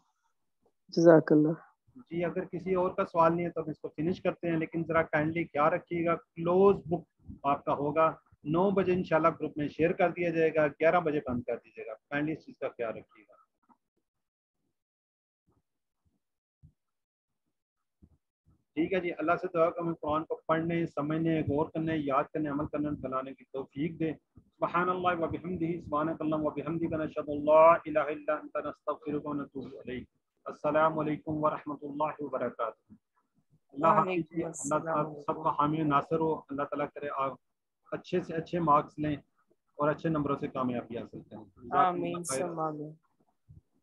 जज़ाकल्लाह। जी अगर किसी और का सवाल नहीं है तो हम इसको फिनिश करते हैं, लेकिन जरा काइंडली क्या रखिएगा, क्लोज बुक आपका होगा 9 बजे इंशाल्लाह ग्रुप में शेयर कर दिया जाएगा, 11 बजे बंद कर दीजिएगा। काइंडली इस चीज़ का ख्याल रखिएगा। ठीक है जी। अल्लाह से दुआ हमें कुरान को पढ़ने, समझने, गौर करने, याद करने, अमल करने, बनाने की तौफीक दे। सुब्हानल्लाह व बिहम्दिही, सुब्हानकल्लाह व बिहम्दिका, नशहदु अल्ला इलाहा इल्ला अंता, नस्तगफिरुका व नतूबु इलैक। अस्सलामु अलैकुम व रहमतुल्लाहि व बरकातुहू। अल्लाह हाफिज़। अल्लाह सबका हामी नासर हो। अल्लाह ताला करे आप अच्छे से अच्छे मार्क्स लें और अच्छे नंबरों से कामयाबी हासिल करें। आमीन।